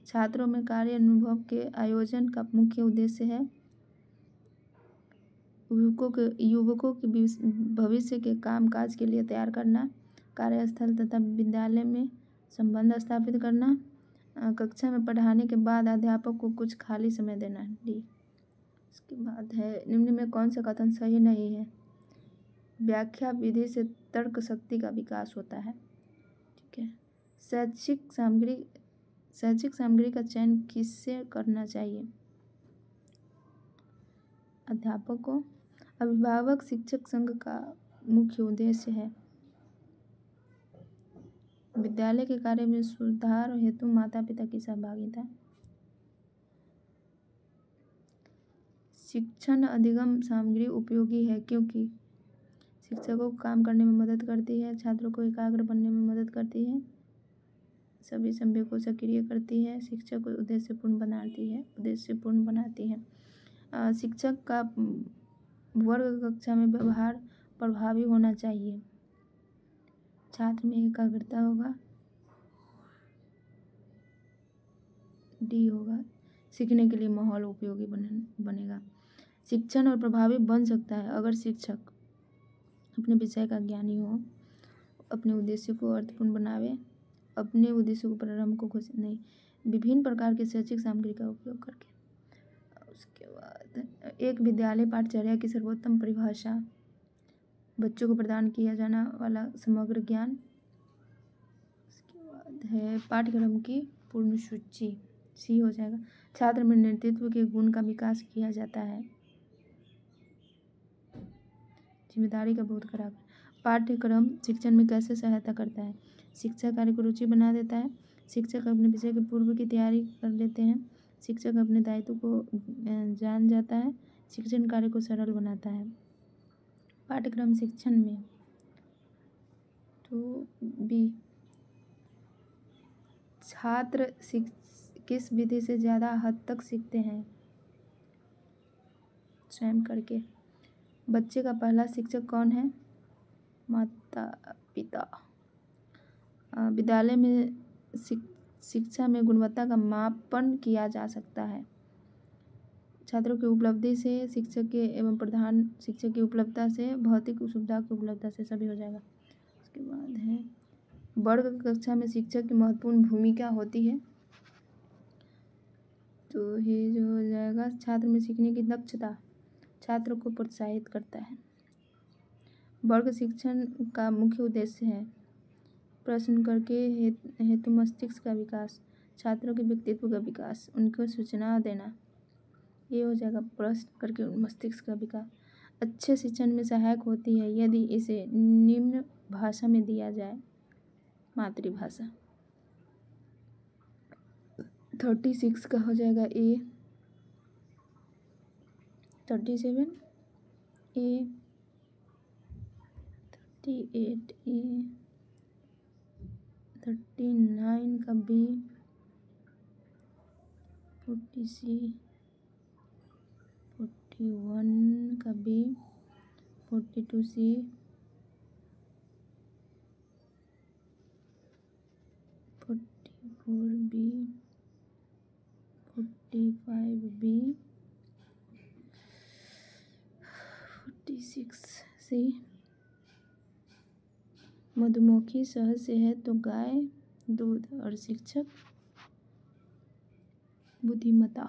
S1: छात्रों में कार्य अनुभव के आयोजन का मुख्य उद्देश्य है युवकों के भविष्य के काम काज के लिए तैयार करना, कार्यस्थल तथा विद्यालय में संबंध स्थापित करना, कक्षा में पढ़ाने के बाद अध्यापक को कुछ खाली समय देना। डी। इसके बाद है निम्न में कौन सा कथन सही नहीं है? व्याख्या विधि से तर्क शक्ति का विकास होता है। ठीक है। शैक्षिक सामग्री का चयन किससे करना चाहिए? अध्यापक को। अभिभावक शिक्षक संघ का मुख्य उद्देश्य है विद्यालय के कार्य में सुधार हेतु माता पिता की सहभागिता। शिक्षण अधिगम सामग्री उपयोगी है क्योंकि शिक्षकों को काम करने में मदद करती है, छात्रों को एकाग्र बनने में मदद करती है, सभी संवेग को सक्रिय करती है, शिक्षक को उद्देश्यपूर्ण बनाती है। शिक्षक का वर्ग कक्षा में व्यवहार प्रभावी होना चाहिए, छात्र में एकाग्रता होगा। डी होगा सीखने के लिए माहौल उपयोगी बनेगा। शिक्षण और प्रभावी बन सकता है अगर शिक्षक अपने विषय का ज्ञानी हो, अपने उद्देश्य को अर्थपूर्ण बनावे, अपने उद्देश्य को प्रारंभ को घोषित नहीं, विभिन्न प्रकार के शैक्षिक सामग्री का उपयोग करके। उसके बाद एक विद्यालय पाठचर्या की सर्वोत्तम परिभाषा, बच्चों को प्रदान किया जाना वाला समग्र ज्ञान। उसके बाद है पाठ्यक्रम की पूर्ण सूची। सी हो जाएगा। छात्र में नेतृत्व के गुण का विकास किया जाता है, जिम्मेदारी का बोध कराकर। पाठ्यक्रम शिक्षण में कैसे सहायता करता है? शिक्षा कार्य को रुचि बना देता है, शिक्षक अपने विषय के पूर्व की तैयारी कर लेते हैं, शिक्षक अपने दायित्व को जान जाता है, शिक्षण कार्य को सरल बनाता है। पाठ्यक्रम शिक्षण में तो बी, छात्र किस विधि से ज़्यादा हद तक सीखते हैं? स्वयं करके। बच्चे का पहला शिक्षक कौन है? माता पिता। विद्यालय में शिक्षा में गुणवत्ता का मापन किया जा सकता है, छात्रों की उपलब्धि से, शिक्षक के एवं प्रधान शिक्षक की उपलब्धता से, भौतिक सुविधा की उपलब्धता से, सभी हो जाएगा। उसके बाद है वर्ग कक्षा में शिक्षक की महत्वपूर्ण भूमिका होती है तो ये जो हो जाएगा छात्र में सीखने की दक्षता, छात्र को प्रोत्साहित करता है। वर्ग शिक्षण का मुख्य उद्देश्य है प्रश्न करके हेतु मस्तिष्क का विकास, छात्रों के व्यक्तित्व का विकास, उनको सूचना देना, ये हो जाएगा प्रश्न करके मस्तिष्क का विकास। अच्छे शिक्षण में सहायक होती है यदि इसे निम्न भाषा में दिया जाए। मातृभाषा। 36 का हो जाएगा ए, 37 ए, 38 ए, 39 का बी, 40C, 41 का B, 42C, 44B, 45B, 46C। मधुमक्खी शहद से है तो गाय दूध और शिक्षक बुद्धिमत्ता।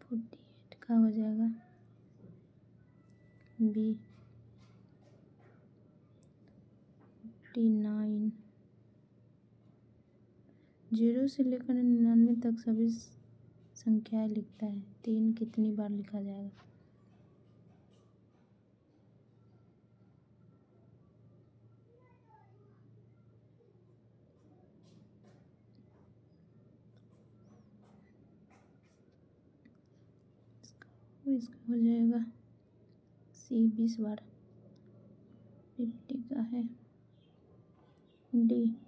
S1: 48 का हो जाएगा B। 49 0 से लेकर 99 तक सभी संख्याएं लिखता है। 3 कितनी बार लिखा जाएगा? इसका हो जाएगा C 20 बार। 50 का है D।